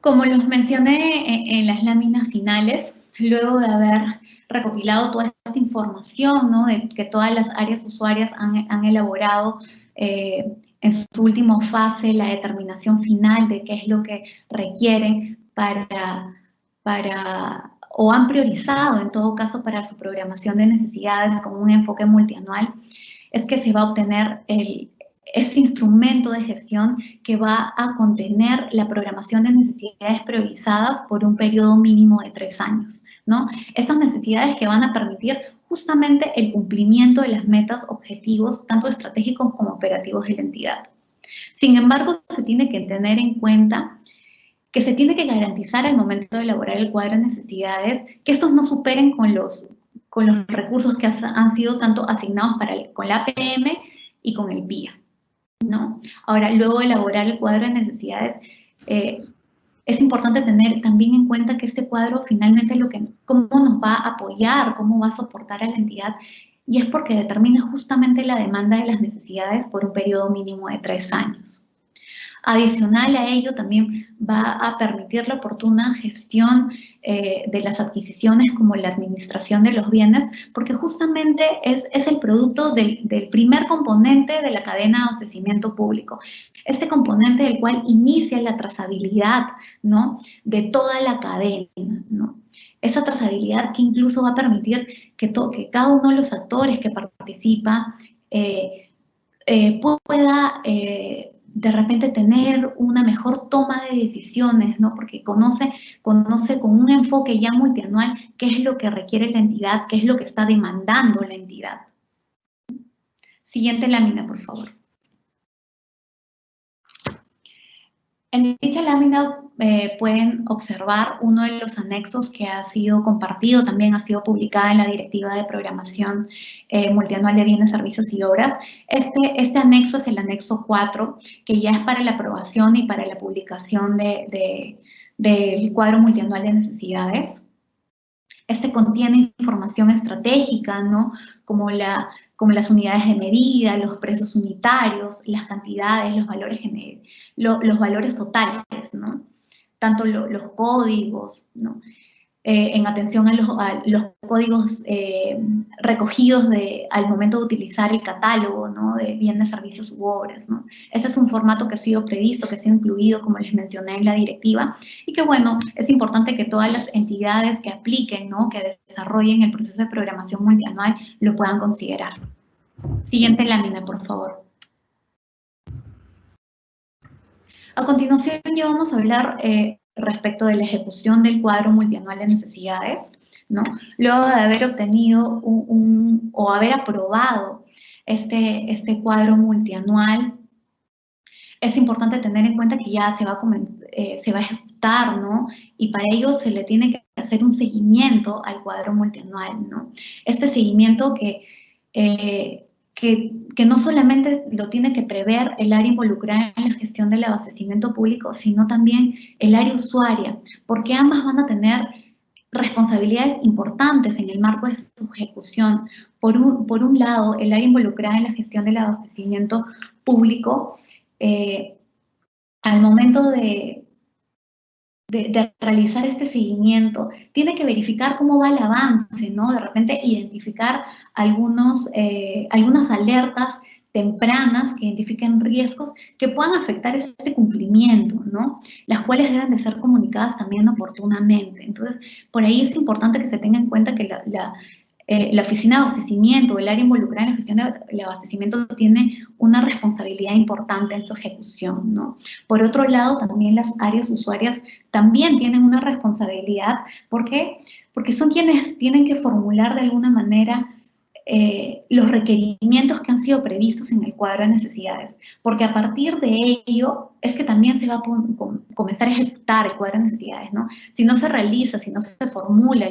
Como los mencioné en las láminas finales, luego de haber recopilado toda esta información, ¿no? De que todas las áreas usuarias han elaborado en su última fase la determinación final de qué es lo que requieren para o han priorizado en todo caso para su programación de necesidades con un enfoque multianual, es que se va a obtener este instrumento de gestión que va a contener la programación de necesidades priorizadas por un periodo mínimo de 3 años, ¿no? Estas necesidades que van a permitir justamente el cumplimiento de las metas, objetivos, tanto estratégicos como operativos de la entidad. Sin embargo, se tiene que tener en cuenta que se tiene que garantizar al momento de elaborar el cuadro de necesidades que estos no superen con los recursos que han sido tanto asignados con la APM y con el PIA, ¿no? Ahora, luego de elaborar el cuadro de necesidades, es importante tener también en cuenta que este cuadro finalmente cómo nos va a apoyar, cómo va a soportar a la entidad, y es porque determina justamente la demanda de las necesidades por un periodo mínimo de 3 años. Adicional a ello, también va a permitir la oportuna gestión de las adquisiciones como la administración de los bienes, porque justamente es el producto del primer componente de la cadena de abastecimiento público. Este componente del cual inicia la trazabilidad, ¿no?, de toda la cadena, ¿no? Esa trazabilidad que incluso va a permitir que cada uno de los actores que participa pueda de repente tener una mejor toma de decisiones, ¿no? Porque conoce con un enfoque ya multianual qué es lo que requiere la entidad, qué es lo que está demandando la entidad. Siguiente lámina, por favor. En dicha lámina pueden observar uno de los anexos que ha sido compartido, también ha sido publicada en la Directiva de Programación Multianual de Bienes, Servicios y Obras. Este anexo es el anexo 4, que ya es para la aprobación y para la publicación del cuadro multianual de necesidades. Este contiene información estratégica, ¿no?, como las unidades de medida, los precios unitarios, las cantidades, los valores totales, ¿no? Tanto los códigos, ¿no?, en atención a los códigos recogidos al momento de utilizar el catálogo, ¿no?, de bienes, servicios u obras, ¿no? Este es un formato que ha sido previsto, que ha sido incluido, como les mencioné, en la directiva, y que, bueno, es importante que todas las entidades que apliquen, ¿no?, que desarrollen el proceso de programación multianual, lo puedan considerar. Siguiente lámina, por favor. A continuación ya vamos a hablar respecto de la ejecución del cuadro multianual de necesidades, ¿no? Luego de haber obtenido o haber aprobado este cuadro multianual, es importante tener en cuenta que ya se va a ejecutar, ¿no? Y para ello se le tiene que hacer un seguimiento al cuadro multianual, ¿no? Este seguimiento que no solamente lo tiene que prever el área involucrada en la gestión del abastecimiento público, sino también el área usuaria, porque ambas van a tener responsabilidades importantes en el marco de su ejecución. Por un lado, el área involucrada en la gestión del abastecimiento público, al momento de realizar este seguimiento, tiene que verificar cómo va el avance, ¿no? De repente identificar algunas alertas tempranas que identifiquen riesgos que puedan afectar este cumplimiento, ¿no? Las cuales deben de ser comunicadas también oportunamente. Entonces, por ahí es importante que se tenga en cuenta que la oficina de abastecimiento, el área involucrada en la gestión del abastecimiento, tiene una responsabilidad importante en su ejecución, ¿no? Por otro lado, también las áreas usuarias también tienen una responsabilidad. ¿Por qué? Porque son quienes tienen que formular de alguna manera los requerimientos que han sido previstos en el cuadro de necesidades, porque a partir de ello es que también se va a comenzar a ejecutar el cuadro de necesidades, ¿no? Si no se realiza, si no se formula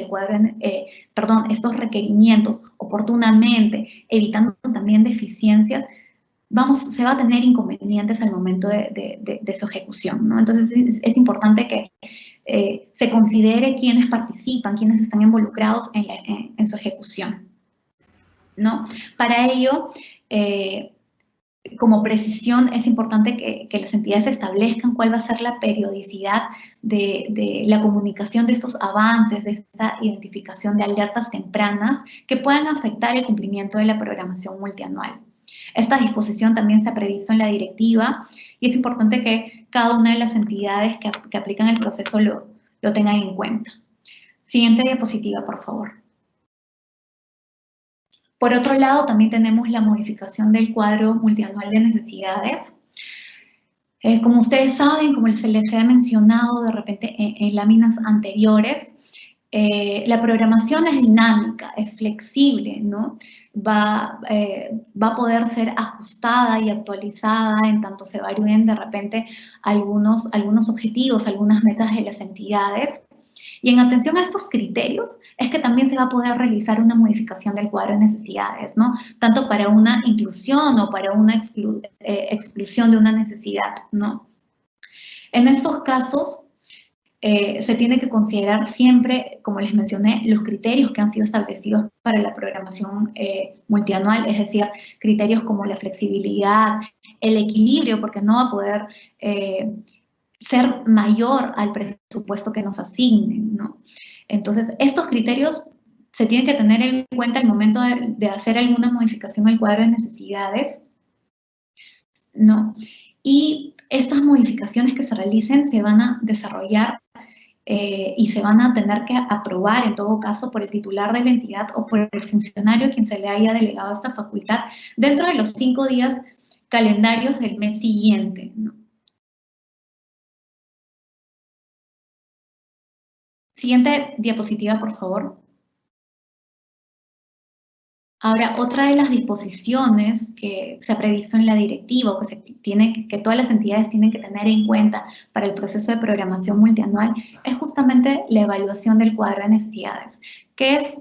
estos requerimientos oportunamente, evitando también deficiencias, se va a tener inconvenientes al momento de su ejecución, ¿no? Entonces es importante que se considere quiénes participan, quiénes están involucrados en su ejecución, ¿no? Para ello, como precisión, es importante que las entidades establezcan cuál va a ser la periodicidad de la comunicación de estos avances, de esta identificación de alertas tempranas que puedan afectar el cumplimiento de la programación multianual. Esta disposición también se ha previsto en la directiva y es importante que cada una de las entidades que aplican el proceso lo tengan en cuenta. Siguiente diapositiva, por favor. Por otro lado, también tenemos la modificación del cuadro multianual de necesidades. Como ustedes saben, como se les ha mencionado de repente en láminas anteriores, la programación es dinámica, es flexible, ¿no? Va a poder ser ajustada y actualizada en tanto se varíen de repente algunos objetivos, algunas metas de las entidades. Y en atención a estos criterios es que también se va a poder realizar una modificación del cuadro de necesidades, ¿no? Tanto para una inclusión o para una exclusión de una necesidad, ¿no? En estos casos, se tiene que considerar siempre, como les mencioné, los criterios que han sido establecidos para la programación multianual, es decir, criterios como la flexibilidad, el equilibrio, porque no va a poder ser mayor al presupuesto que nos asignen, ¿no? Entonces, estos criterios se tienen que tener en cuenta al momento de hacer alguna modificación al cuadro de necesidades, ¿no? Y estas modificaciones que se realicen se van a desarrollar y se van a tener que aprobar, en todo caso, por el titular de la entidad o por el funcionario a quien se le haya delegado esta facultad dentro de los 5 días calendarios del mes siguiente, ¿no? Siguiente diapositiva, por favor. Ahora, otra de las disposiciones que se ha previsto en la directiva o que todas las entidades tienen que tener en cuenta para el proceso de programación multianual es justamente la evaluación del cuadro de necesidades, que es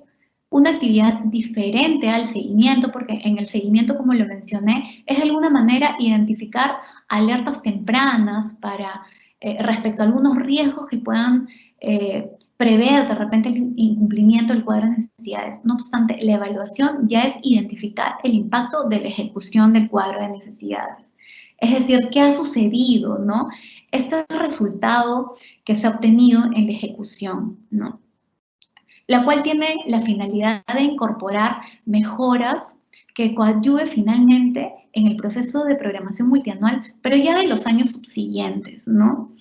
una actividad diferente al seguimiento, porque en el seguimiento, como lo mencioné, es de alguna manera identificar alertas tempranas para respecto a algunos riesgos que puedan prever de repente el incumplimiento del cuadro de necesidades. No obstante, la evaluación ya es identificar el impacto de la ejecución del cuadro de necesidades. Es decir, ¿qué ha sucedido, no? Este es el resultado que se ha obtenido en la ejecución, ¿no? La cual tiene la finalidad de incorporar mejoras que coadyuve finalmente en el proceso de programación multianual, pero ya de los años subsiguientes, ¿no?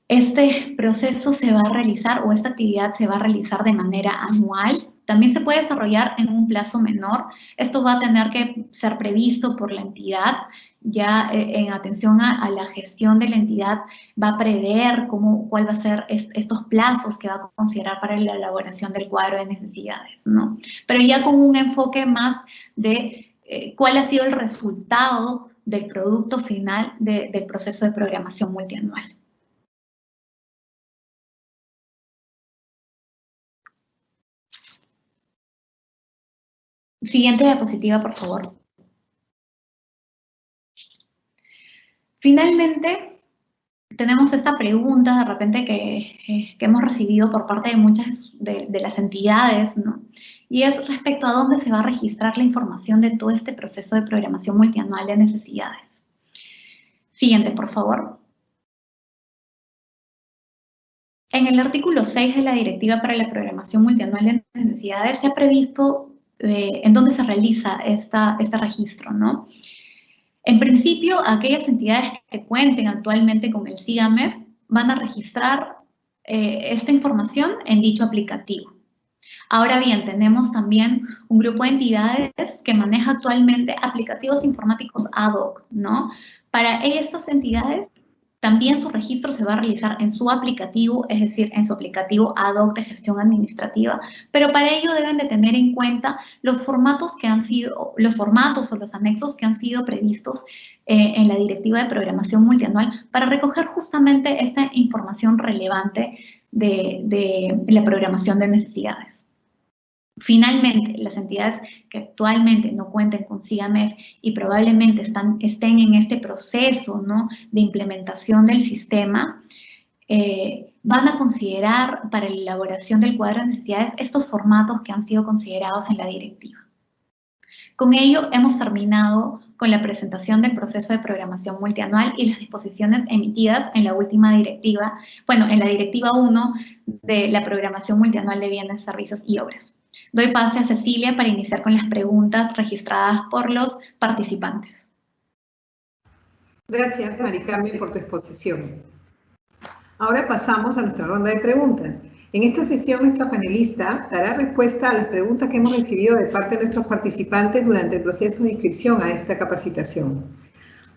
Este proceso se va a realizar o esta actividad se va a realizar de manera anual. También se puede desarrollar en un plazo menor. Esto va a tener que ser previsto por la entidad. Ya en atención a la gestión de la entidad va a prever cuál va a ser estos plazos que va a considerar para la elaboración del cuadro de necesidades, ¿no? Pero ya con un enfoque más de cuál ha sido el resultado del producto final del proceso de programación multianual. Siguiente diapositiva, por favor. Finalmente, tenemos esta pregunta de repente que hemos recibido por parte de muchas de las entidades, ¿no? Y es respecto a dónde se va a registrar la información de todo este proceso de programación multianual de necesidades. Siguiente, por favor. En el artículo 6 de la Directiva para la Programación Multianual de Necesidades se ha previsto en dónde se realiza este registro, ¿no? En principio, aquellas entidades que cuenten actualmente con el SIGAMEF van a registrar esta información en dicho aplicativo. Ahora bien, tenemos también un grupo de entidades que maneja actualmente aplicativos informáticos ad hoc, ¿no? Para estas entidades, también su registro se va a realizar en su aplicativo, es decir, en su aplicativo ad hoc de gestión administrativa, pero para ello deben de tener en cuenta los formatos o los anexos que han sido previstos en la Directiva de Programación Multianual para recoger justamente esa información relevante de la programación de necesidades. Finalmente, las entidades que actualmente no cuenten con SIGAMEF y probablemente estén en este proceso, ¿no?, de implementación del sistema, van a considerar para la elaboración del cuadro de necesidades estos formatos que han sido considerados en la directiva. Con ello, hemos terminado con la presentación del proceso de programación multianual y las disposiciones emitidas en la última directiva, en la Directiva 1 de la programación multianual de bienes, servicios y obras. Doy pase a Cecilia para iniciar con las preguntas registradas por los participantes. Gracias, Mari Carmen, por tu exposición. Ahora pasamos a nuestra ronda de preguntas. En esta sesión, nuestra panelista dará respuesta a las preguntas que hemos recibido de parte de nuestros participantes durante el proceso de inscripción a esta capacitación.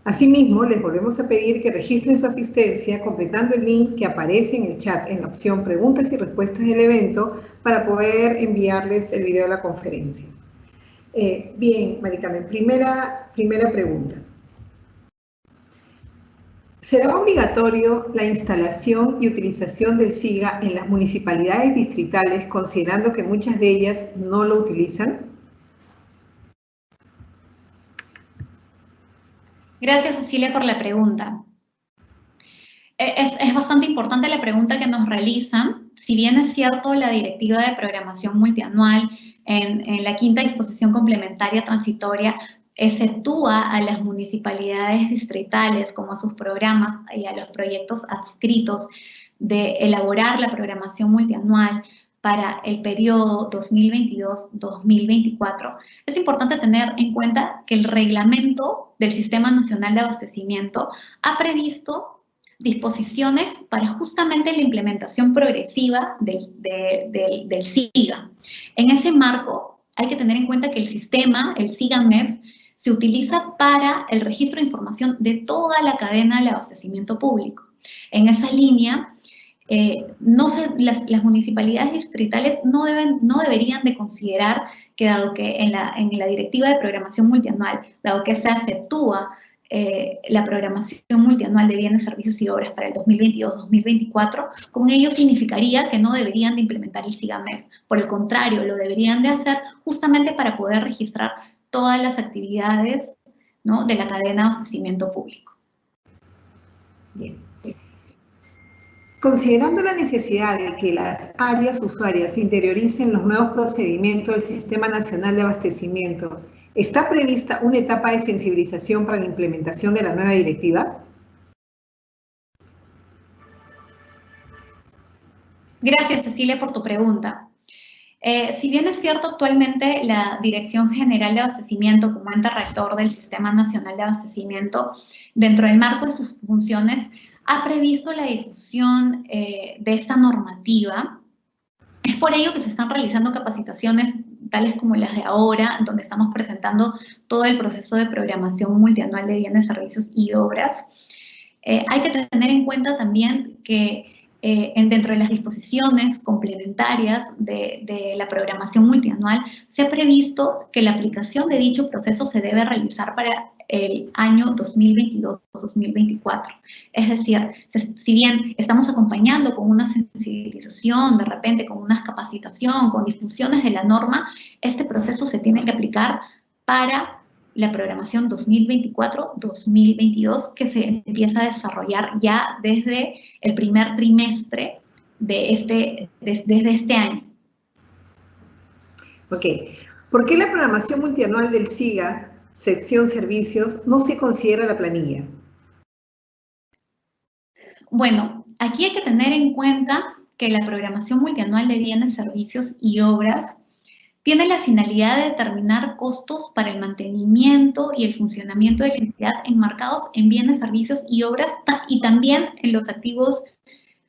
Asimismo, les volvemos a pedir que registren su asistencia completando el link que aparece en el chat en la opción Preguntas y Respuestas del evento para poder enviarles el video de la conferencia. Bien, Mari Carmen, primera pregunta. ¿Será obligatorio la instalación y utilización del SIGA en las municipalidades distritales, considerando que muchas de ellas no lo utilizan? Gracias, Cecilia, por la pregunta. Es bastante importante la pregunta que nos realizan. Si bien es cierto, la Directiva de Programación Multianual en la quinta disposición complementaria transitoria exceptúa a las municipalidades distritales como a sus programas y a los proyectos adscritos de elaborar la programación multianual para el periodo 2022-2024, es importante tener en cuenta que el reglamento del Sistema Nacional de Abastecimiento ha previsto disposiciones para justamente la implementación progresiva del SIGA. En ese marco, hay que tener en cuenta que el sistema, el SIGA-MEP, se utiliza para el registro de información de toda la cadena del abastecimiento público. En esa línea, las municipalidades distritales no deberían de considerar que dado que en la Directiva de Programación Multianual, dado que se aceptúa la programación multianual de bienes, servicios y obras para el 2022-2024, con ello significaría que no deberían de implementar el SIGA-MEP. Por el contrario, lo deberían de hacer justamente para poder registrar todas las actividades, ¿no?, de la cadena de abastecimiento público. Bien. Considerando la necesidad de que las áreas usuarias interioricen los nuevos procedimientos del Sistema Nacional de Abastecimiento, ¿está prevista una etapa de sensibilización para la implementación de la nueva directiva? Gracias, Cecilia, por tu pregunta. Si bien es cierto, actualmente la Dirección General de Abastecimiento, como ente rector del Sistema Nacional de Abastecimiento, dentro del marco de sus funciones, ha previsto la difusión de esta normativa. Es por ello que se están realizando capacitaciones tales como las de ahora, donde estamos presentando todo el proceso de programación multianual de bienes, servicios y obras. Hay que tener en cuenta también que dentro de las disposiciones complementarias de la programación multianual, se ha previsto que la aplicación de dicho proceso se debe realizar para el año 2022-2024. Es decir, si bien estamos acompañando con una sensibilización, de repente con una capacitación, con difusiones de la norma, este proceso se tiene que aplicar para la programación 2024-2022 que se empieza a desarrollar ya desde el primer trimestre desde este año. Ok. ¿Por qué la programación multianual del SIGA, sección servicios, no se considera la planilla? Bueno, aquí hay que tener en cuenta que la programación multianual de bienes, servicios y obras tiene la finalidad de determinar costos para el mantenimiento y el funcionamiento de la entidad enmarcados en bienes, servicios y obras y también en los activos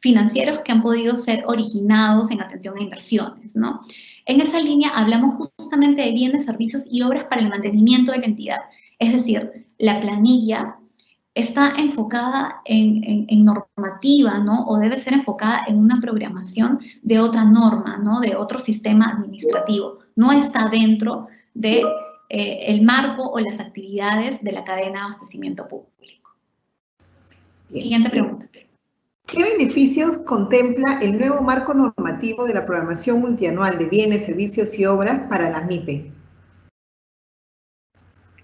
financieros que han podido ser originados en atención a inversiones, ¿no? En esa línea hablamos justamente de bienes, servicios y obras para el mantenimiento de la entidad. Es decir, la planilla está enfocada en normativa, ¿no? O debe ser enfocada en una programación de otra norma, ¿no? De otro sistema administrativo. No está dentro de el marco o las actividades de la cadena de abastecimiento público. Bien. Siguiente pregunta. ¿Qué beneficios contempla el nuevo marco normativo de la programación multianual de bienes, servicios y obras para las MIPE?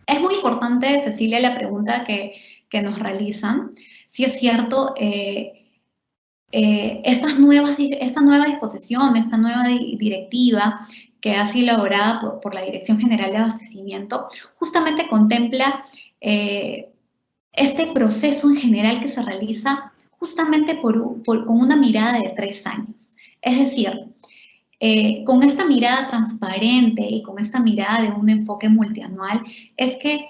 Es muy importante, Cecilia, la pregunta que nos realizan. Si es cierto, esta nueva disposición, esta nueva directiva que ha sido elaborada por la Dirección General de Abastecimiento, justamente contempla este proceso en general que se realiza justamente con una mirada de 3 años. Es decir, con esta mirada transparente y con esta mirada de un enfoque multianual, es que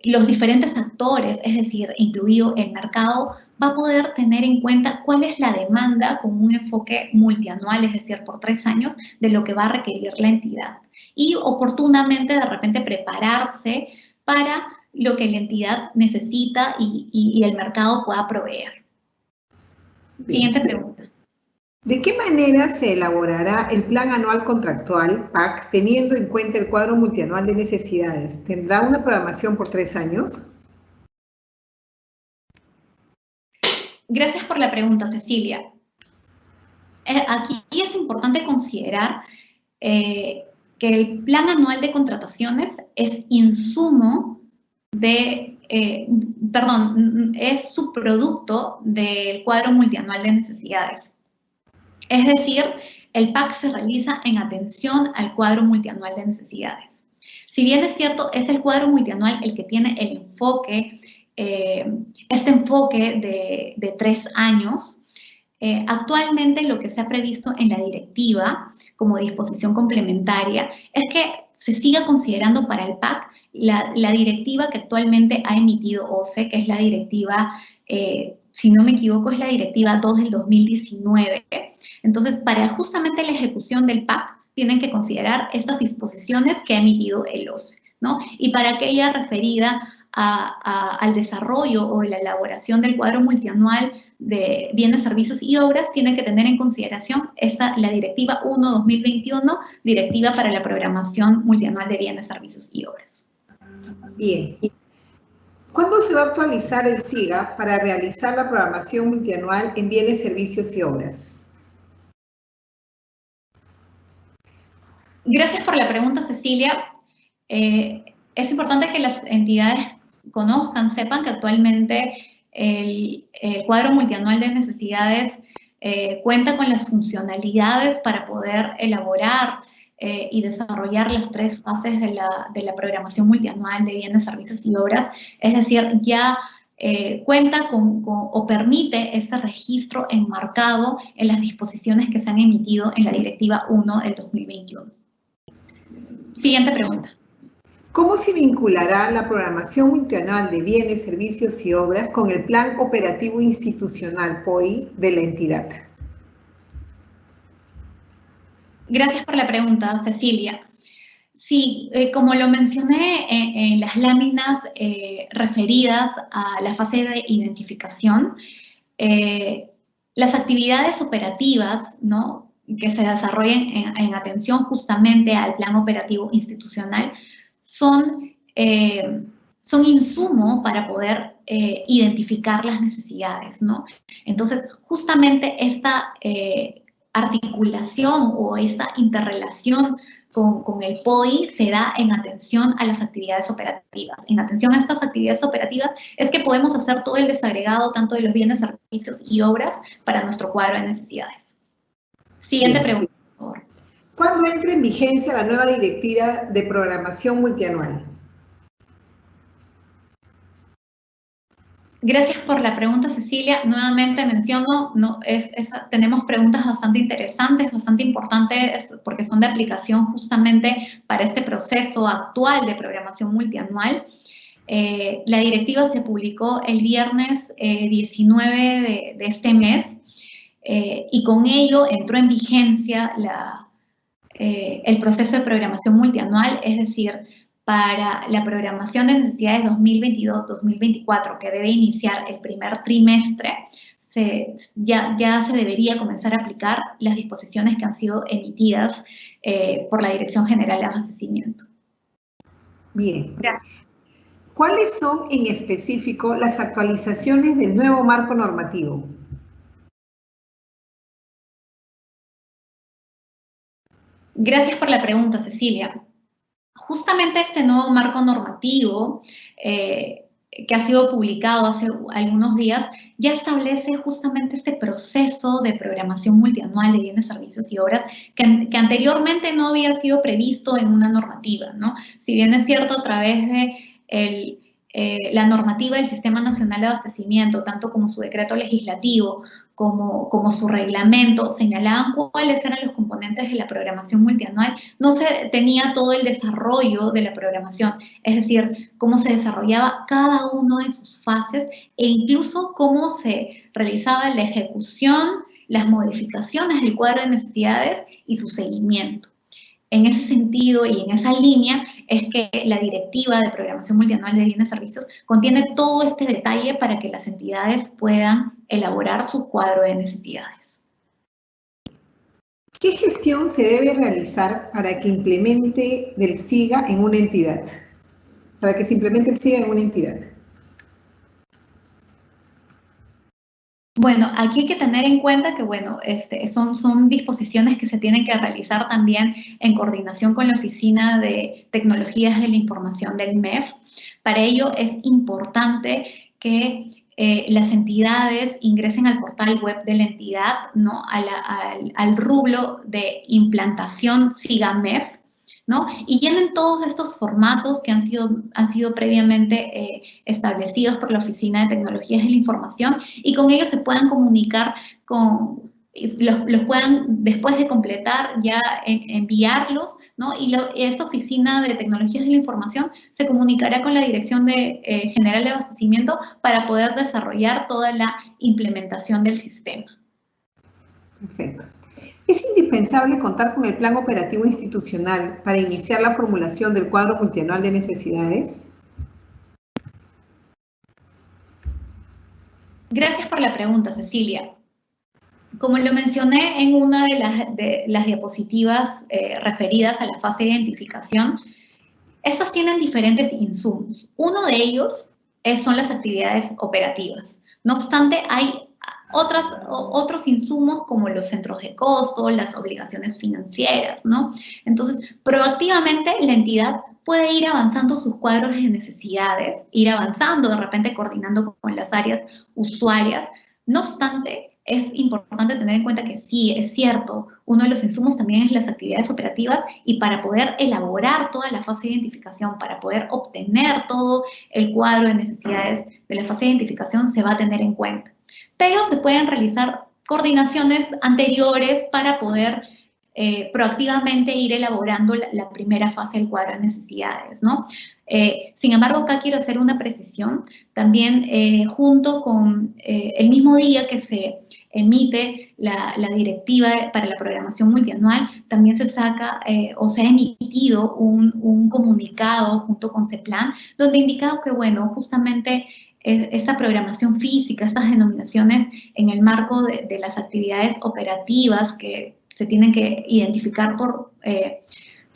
los diferentes actores, es decir, incluido el mercado, va a poder tener en cuenta cuál es la demanda con un enfoque multianual, es decir, por 3 años, de lo que va a requerir la entidad. Y oportunamente, de repente, prepararse para lo que la entidad necesita y el mercado pueda proveer. Siguiente pregunta. ¿De qué manera se elaborará el Plan Anual Contractual, PAC, teniendo en cuenta el cuadro multianual de necesidades? ¿Tendrá una programación por 3 años? Gracias por la pregunta, Cecilia. Aquí es importante considerar que el Plan Anual de Contrataciones es insumo es subproducto del cuadro multianual de necesidades. Es decir, el PAC se realiza en atención al cuadro multianual de necesidades. Si bien es cierto, es el cuadro multianual el que tiene el enfoque, este enfoque de 3 años, actualmente lo que se ha previsto en la directiva como disposición complementaria es que se siga considerando para el PAC la directiva que actualmente ha emitido OCE, que es la directiva, si no me equivoco, es la directiva 2 del 2019. Entonces, para justamente la ejecución del PAC, tienen que considerar estas disposiciones que ha emitido el OCE, ¿no? Y para aquella referida al desarrollo o la elaboración del cuadro multianual de bienes, servicios y obras, tienen que tener en consideración la Directiva 1-2021, Directiva para la Programación Multianual de Bienes, Servicios y Obras. Bien. ¿Cuándo se va a actualizar el SIGA para realizar la programación multianual en bienes, servicios y obras? Gracias por la pregunta, Cecilia. Es importante que las entidades conozcan, sepan que actualmente el cuadro multianual de necesidades cuenta con las funcionalidades para poder elaborar y desarrollar las 3 fases de la programación multianual de bienes, servicios y obras. Es decir, ya cuenta o permite ese registro enmarcado en las disposiciones que se han emitido en la Directiva 1 del 2021. Siguiente pregunta. ¿Cómo se vinculará la programación multianual de bienes, servicios y obras con el Plan Operativo Institucional, POI, de la entidad? Gracias por la pregunta, Cecilia. Sí, como lo mencioné en las láminas referidas a la fase de identificación, las actividades operativas, ¿no?, que se desarrollen en atención justamente al Plan Operativo Institucional son insumo para poder identificar las necesidades, ¿no? Entonces, justamente esta articulación o esta interrelación con el POI se da en atención a las actividades operativas. En atención a estas actividades operativas es que podemos hacer todo el desagregado tanto de los bienes, servicios y obras para nuestro cuadro de necesidades. Siguiente pregunta, por favor. ¿Cuándo entra en vigencia la nueva directiva de programación multianual? Gracias por la pregunta, Cecilia. Nuevamente menciono, tenemos preguntas bastante interesantes, bastante importantes, porque son de aplicación justamente para este proceso actual de programación multianual. La directiva se publicó el viernes 19 de este mes y con ello entró en vigencia el proceso de programación multianual, es decir, para la programación de necesidades 2022-2024, que debe iniciar el primer trimestre, ya se debería comenzar a aplicar las disposiciones que han sido emitidas por la Dirección General de Abastecimiento. Bien. ¿Cuáles son en específico las actualizaciones del nuevo marco normativo? Gracias por la pregunta, Cecilia. Justamente este nuevo marco normativo que ha sido publicado hace algunos días ya establece justamente este proceso de programación multianual de bienes, servicios y obras que anteriormente no había sido previsto en una normativa, ¿no? Si bien es cierto, a través de la normativa del Sistema Nacional de Abastecimiento, tanto como su decreto legislativo, como su reglamento, señalaban cuáles eran los componentes de la programación multianual, no se tenía todo el desarrollo de la programación, es decir, cómo se desarrollaba cada una de sus fases e incluso cómo se realizaba la ejecución, las modificaciones del cuadro de necesidades y su seguimiento. En ese sentido y en esa línea es que la Directiva de Programación Multianual de Bienes y Servicios contiene todo este detalle para que las entidades puedan elaborar su cuadro de necesidades. ¿Qué gestión se debe realizar para que implemente el SIGA en una entidad? Para que se implemente el SIGA en una entidad. Bueno, aquí hay que tener en cuenta que, bueno, son disposiciones que se tienen que realizar también en coordinación con la Oficina de Tecnologías de la Información del MEF. Para ello es importante que las entidades ingresen al portal web de la entidad, ¿no? al rublo de implantación SIGA MEF, ¿no? Y llenen todos estos formatos que han sido previamente establecidos por la Oficina de Tecnologías de la Información y con ellos se puedan comunicar los puedan, después de completar, ya enviarlos, ¿no? Y esta Oficina de Tecnologías de la Información se comunicará con la Dirección General de Abastecimiento para poder desarrollar toda la implementación del sistema. Perfecto. ¿Es indispensable contar con el Plan Operativo Institucional para iniciar la formulación del cuadro multianual de necesidades? Gracias por la pregunta, Cecilia. Como lo mencioné en una de las diapositivas referidas a la fase de identificación, estas tienen diferentes insumos. Uno de ellos son las actividades operativas. No obstante, hay otros insumos como los centros de costo, las obligaciones financieras, ¿no? Entonces, proactivamente la entidad puede ir avanzando sus cuadros de necesidades, ir avanzando, de repente coordinando con las áreas usuarias. No obstante, es importante tener en cuenta que sí, es cierto, uno de los insumos también es las actividades operativas y para poder elaborar toda la fase de identificación, para poder obtener todo el cuadro de necesidades de la fase de identificación se va a tener en cuenta. Pero se pueden realizar coordinaciones anteriores para poder proactivamente ir elaborando la primera fase del cuadro de necesidades, ¿no? Sin embargo, acá quiero hacer una precisión. También junto con el mismo día que se emite la directiva para la programación multianual, también se saca o se ha emitido un comunicado junto con CEPLAN, donde indica que, bueno, justamente esta programación física, estas denominaciones en el marco de las actividades operativas que se tienen que identificar por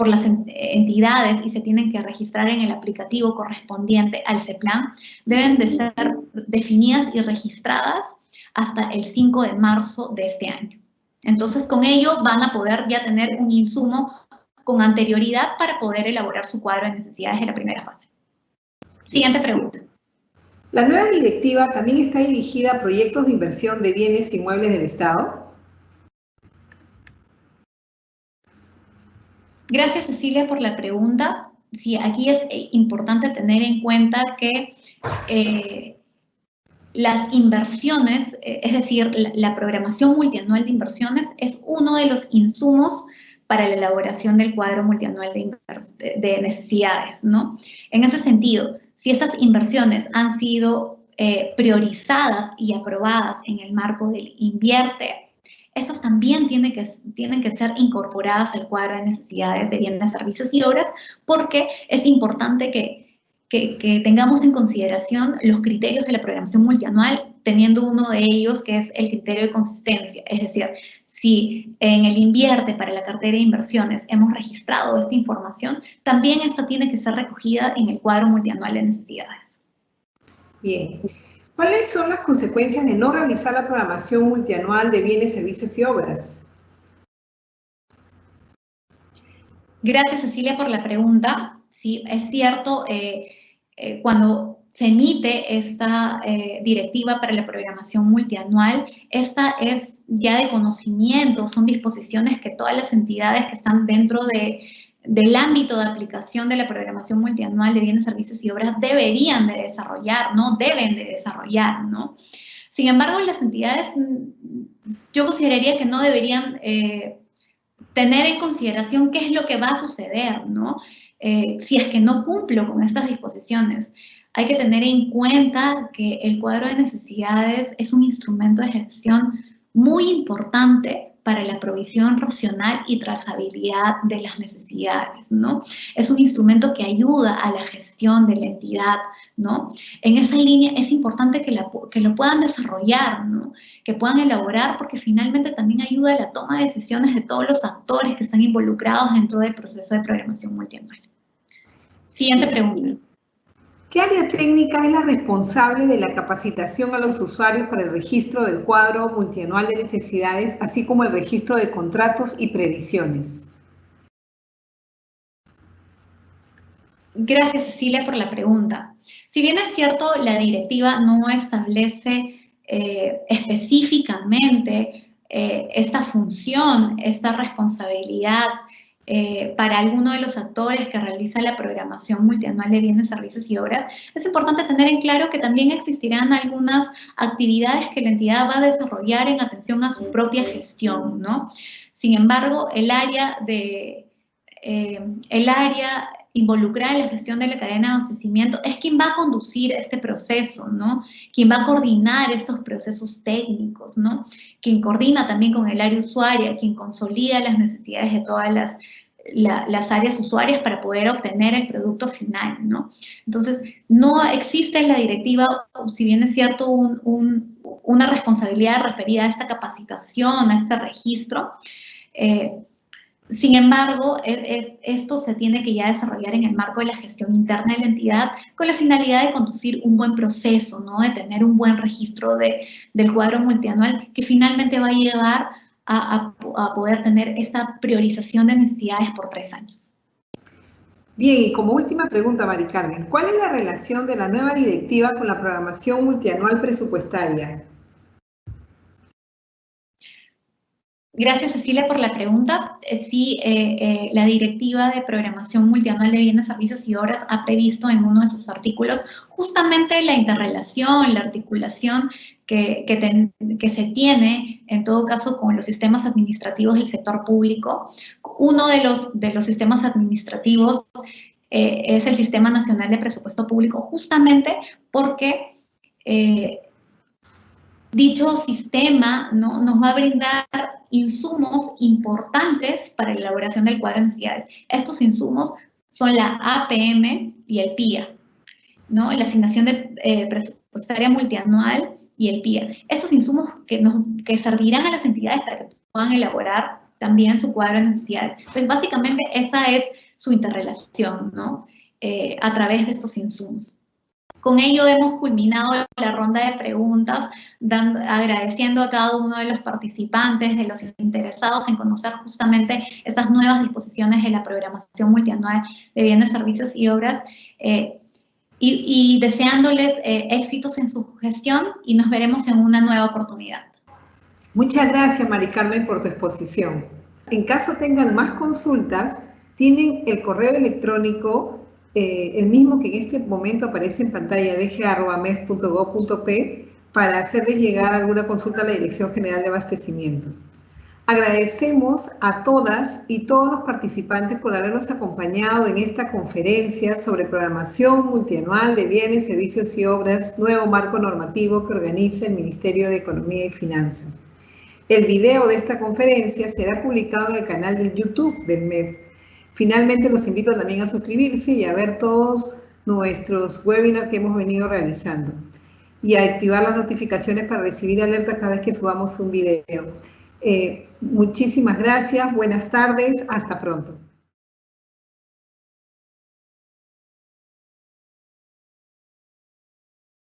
las entidades y se tienen que registrar en el aplicativo correspondiente al CEPLAN, deben de ser definidas y registradas hasta el 5 de marzo de este año. Entonces, con ello van a poder ya tener un insumo con anterioridad para poder elaborar su cuadro de necesidades de la primera fase. Siguiente pregunta. ¿La nueva directiva también está dirigida a proyectos de inversión de bienes inmuebles del Estado? Gracias, Cecilia, por la pregunta. Sí, aquí es importante tener en cuenta que las inversiones, es decir, la programación multianual de inversiones es uno de los insumos para la elaboración del cuadro multianual de necesidades, ¿no? En ese sentido, si estas inversiones han sido priorizadas y aprobadas en el marco del Invierte, estas también tienen que ser incorporadas al cuadro de necesidades de bienes, servicios y obras, porque es importante que tengamos en consideración los criterios de la programación multianual, teniendo uno de ellos que es el criterio de consistencia. Es decir, si en el Invierte para la cartera de inversiones hemos registrado esta información, también esta tiene que ser recogida en el cuadro multianual de necesidades. Bien. ¿Cuáles son las consecuencias de no realizar la programación multianual de bienes, servicios y obras? Gracias, Cecilia, por la pregunta. Sí, es cierto, cuando se emite esta directiva para la programación multianual, esta es ya de conocimiento, son disposiciones que todas las entidades que están dentro del ámbito de aplicación de la programación multianual de bienes, servicios y obras deberían de desarrollar, ¿no? Deben de desarrollar, ¿no? Sin embargo, las entidades, yo consideraría que no deberían tener en consideración qué es lo que va a suceder, ¿no? Si es que no cumplo con estas disposiciones. Hay que tener en cuenta que el cuadro de necesidades es un instrumento de gestión muy importante para la provisión racional y trazabilidad de las necesidades, ¿no? Es un instrumento que ayuda a la gestión de la entidad, ¿no? En esa línea es importante que lo puedan desarrollar, ¿no? Que puedan elaborar, porque finalmente también ayuda a la toma de decisiones de todos los actores que están involucrados dentro del proceso de programación multianual. Siguiente pregunta. ¿Qué área técnica es la responsable de la capacitación a los usuarios para el registro del cuadro multianual de necesidades, así como el registro de contratos y previsiones? Gracias, Cecilia, por la pregunta. Si bien es cierto, la directiva no establece específicamente esta función, esta responsabilidad para alguno de los actores que realiza la programación multianual de bienes, servicios y obras, es importante tener en claro que también existirán algunas actividades que la entidad va a desarrollar en atención a su propia gestión, ¿no? Sin embargo, el área involucrada en la gestión de la cadena de abastecimiento es quien va a conducir este proceso, ¿no? Quien va a coordinar estos procesos técnicos, ¿no? Quien coordina también con el área usuaria, quien consolida las necesidades de todas las áreas usuarias para poder obtener el producto final, ¿no? Entonces, no existe en la directiva, si bien es cierto, una responsabilidad referida a esta capacitación, a este registro. Sin embargo, esto se tiene que ya desarrollar en el marco de la gestión interna de la entidad con la finalidad de conducir un buen proceso, ¿no? De tener un buen registro del cuadro multianual que finalmente va a llevar a poder tener esta priorización de necesidades por 3 años. Bien, y como última pregunta, Mari Carmen, ¿cuál es la relación de la nueva directiva con la programación multianual presupuestaria? Gracias, Cecilia, por la pregunta. Sí, la Directiva de Programación Multianual de Bienes, Servicios y Obras ha previsto en uno de sus artículos justamente la interrelación, la articulación que se tiene, en todo caso, con los sistemas administrativos del sector público. Uno de los sistemas administrativos es el Sistema Nacional de Presupuesto Público, justamente porque dicho sistema, ¿no?, nos va a brindar insumos importantes para la elaboración del cuadro de necesidades. Estos insumos son la APM y el PIA, ¿no? La asignación presupuestaria multianual y el PIA. Estos insumos que servirán a las entidades para que puedan elaborar también su cuadro de necesidades. Entonces, básicamente, esa es su interrelación, ¿no? A través de estos insumos. Con ello hemos culminado la ronda de preguntas, agradeciendo a cada uno de los participantes, de los interesados en conocer justamente estas nuevas disposiciones de la programación multianual de bienes, servicios y obras, y deseándoles éxitos en su gestión, y nos veremos en una nueva oportunidad. Muchas gracias, Mari Carmen, por tu exposición. En caso tengan más consultas, tienen el correo electrónico el mismo que en este momento aparece en pantalla, dg@mef.gov.p, para hacerles llegar alguna consulta a la Dirección General de Abastecimiento. Agradecemos a todas y todos los participantes por habernos acompañado en esta conferencia sobre programación multianual de bienes, servicios y obras, nuevo marco normativo que organiza el Ministerio de Economía y Finanzas. El video de esta conferencia será publicado en el canal de YouTube del MEF. Finalmente, los invito también a suscribirse y a ver todos nuestros webinars que hemos venido realizando y a activar las notificaciones para recibir alertas cada vez que subamos un video. Muchísimas gracias, buenas tardes, hasta pronto.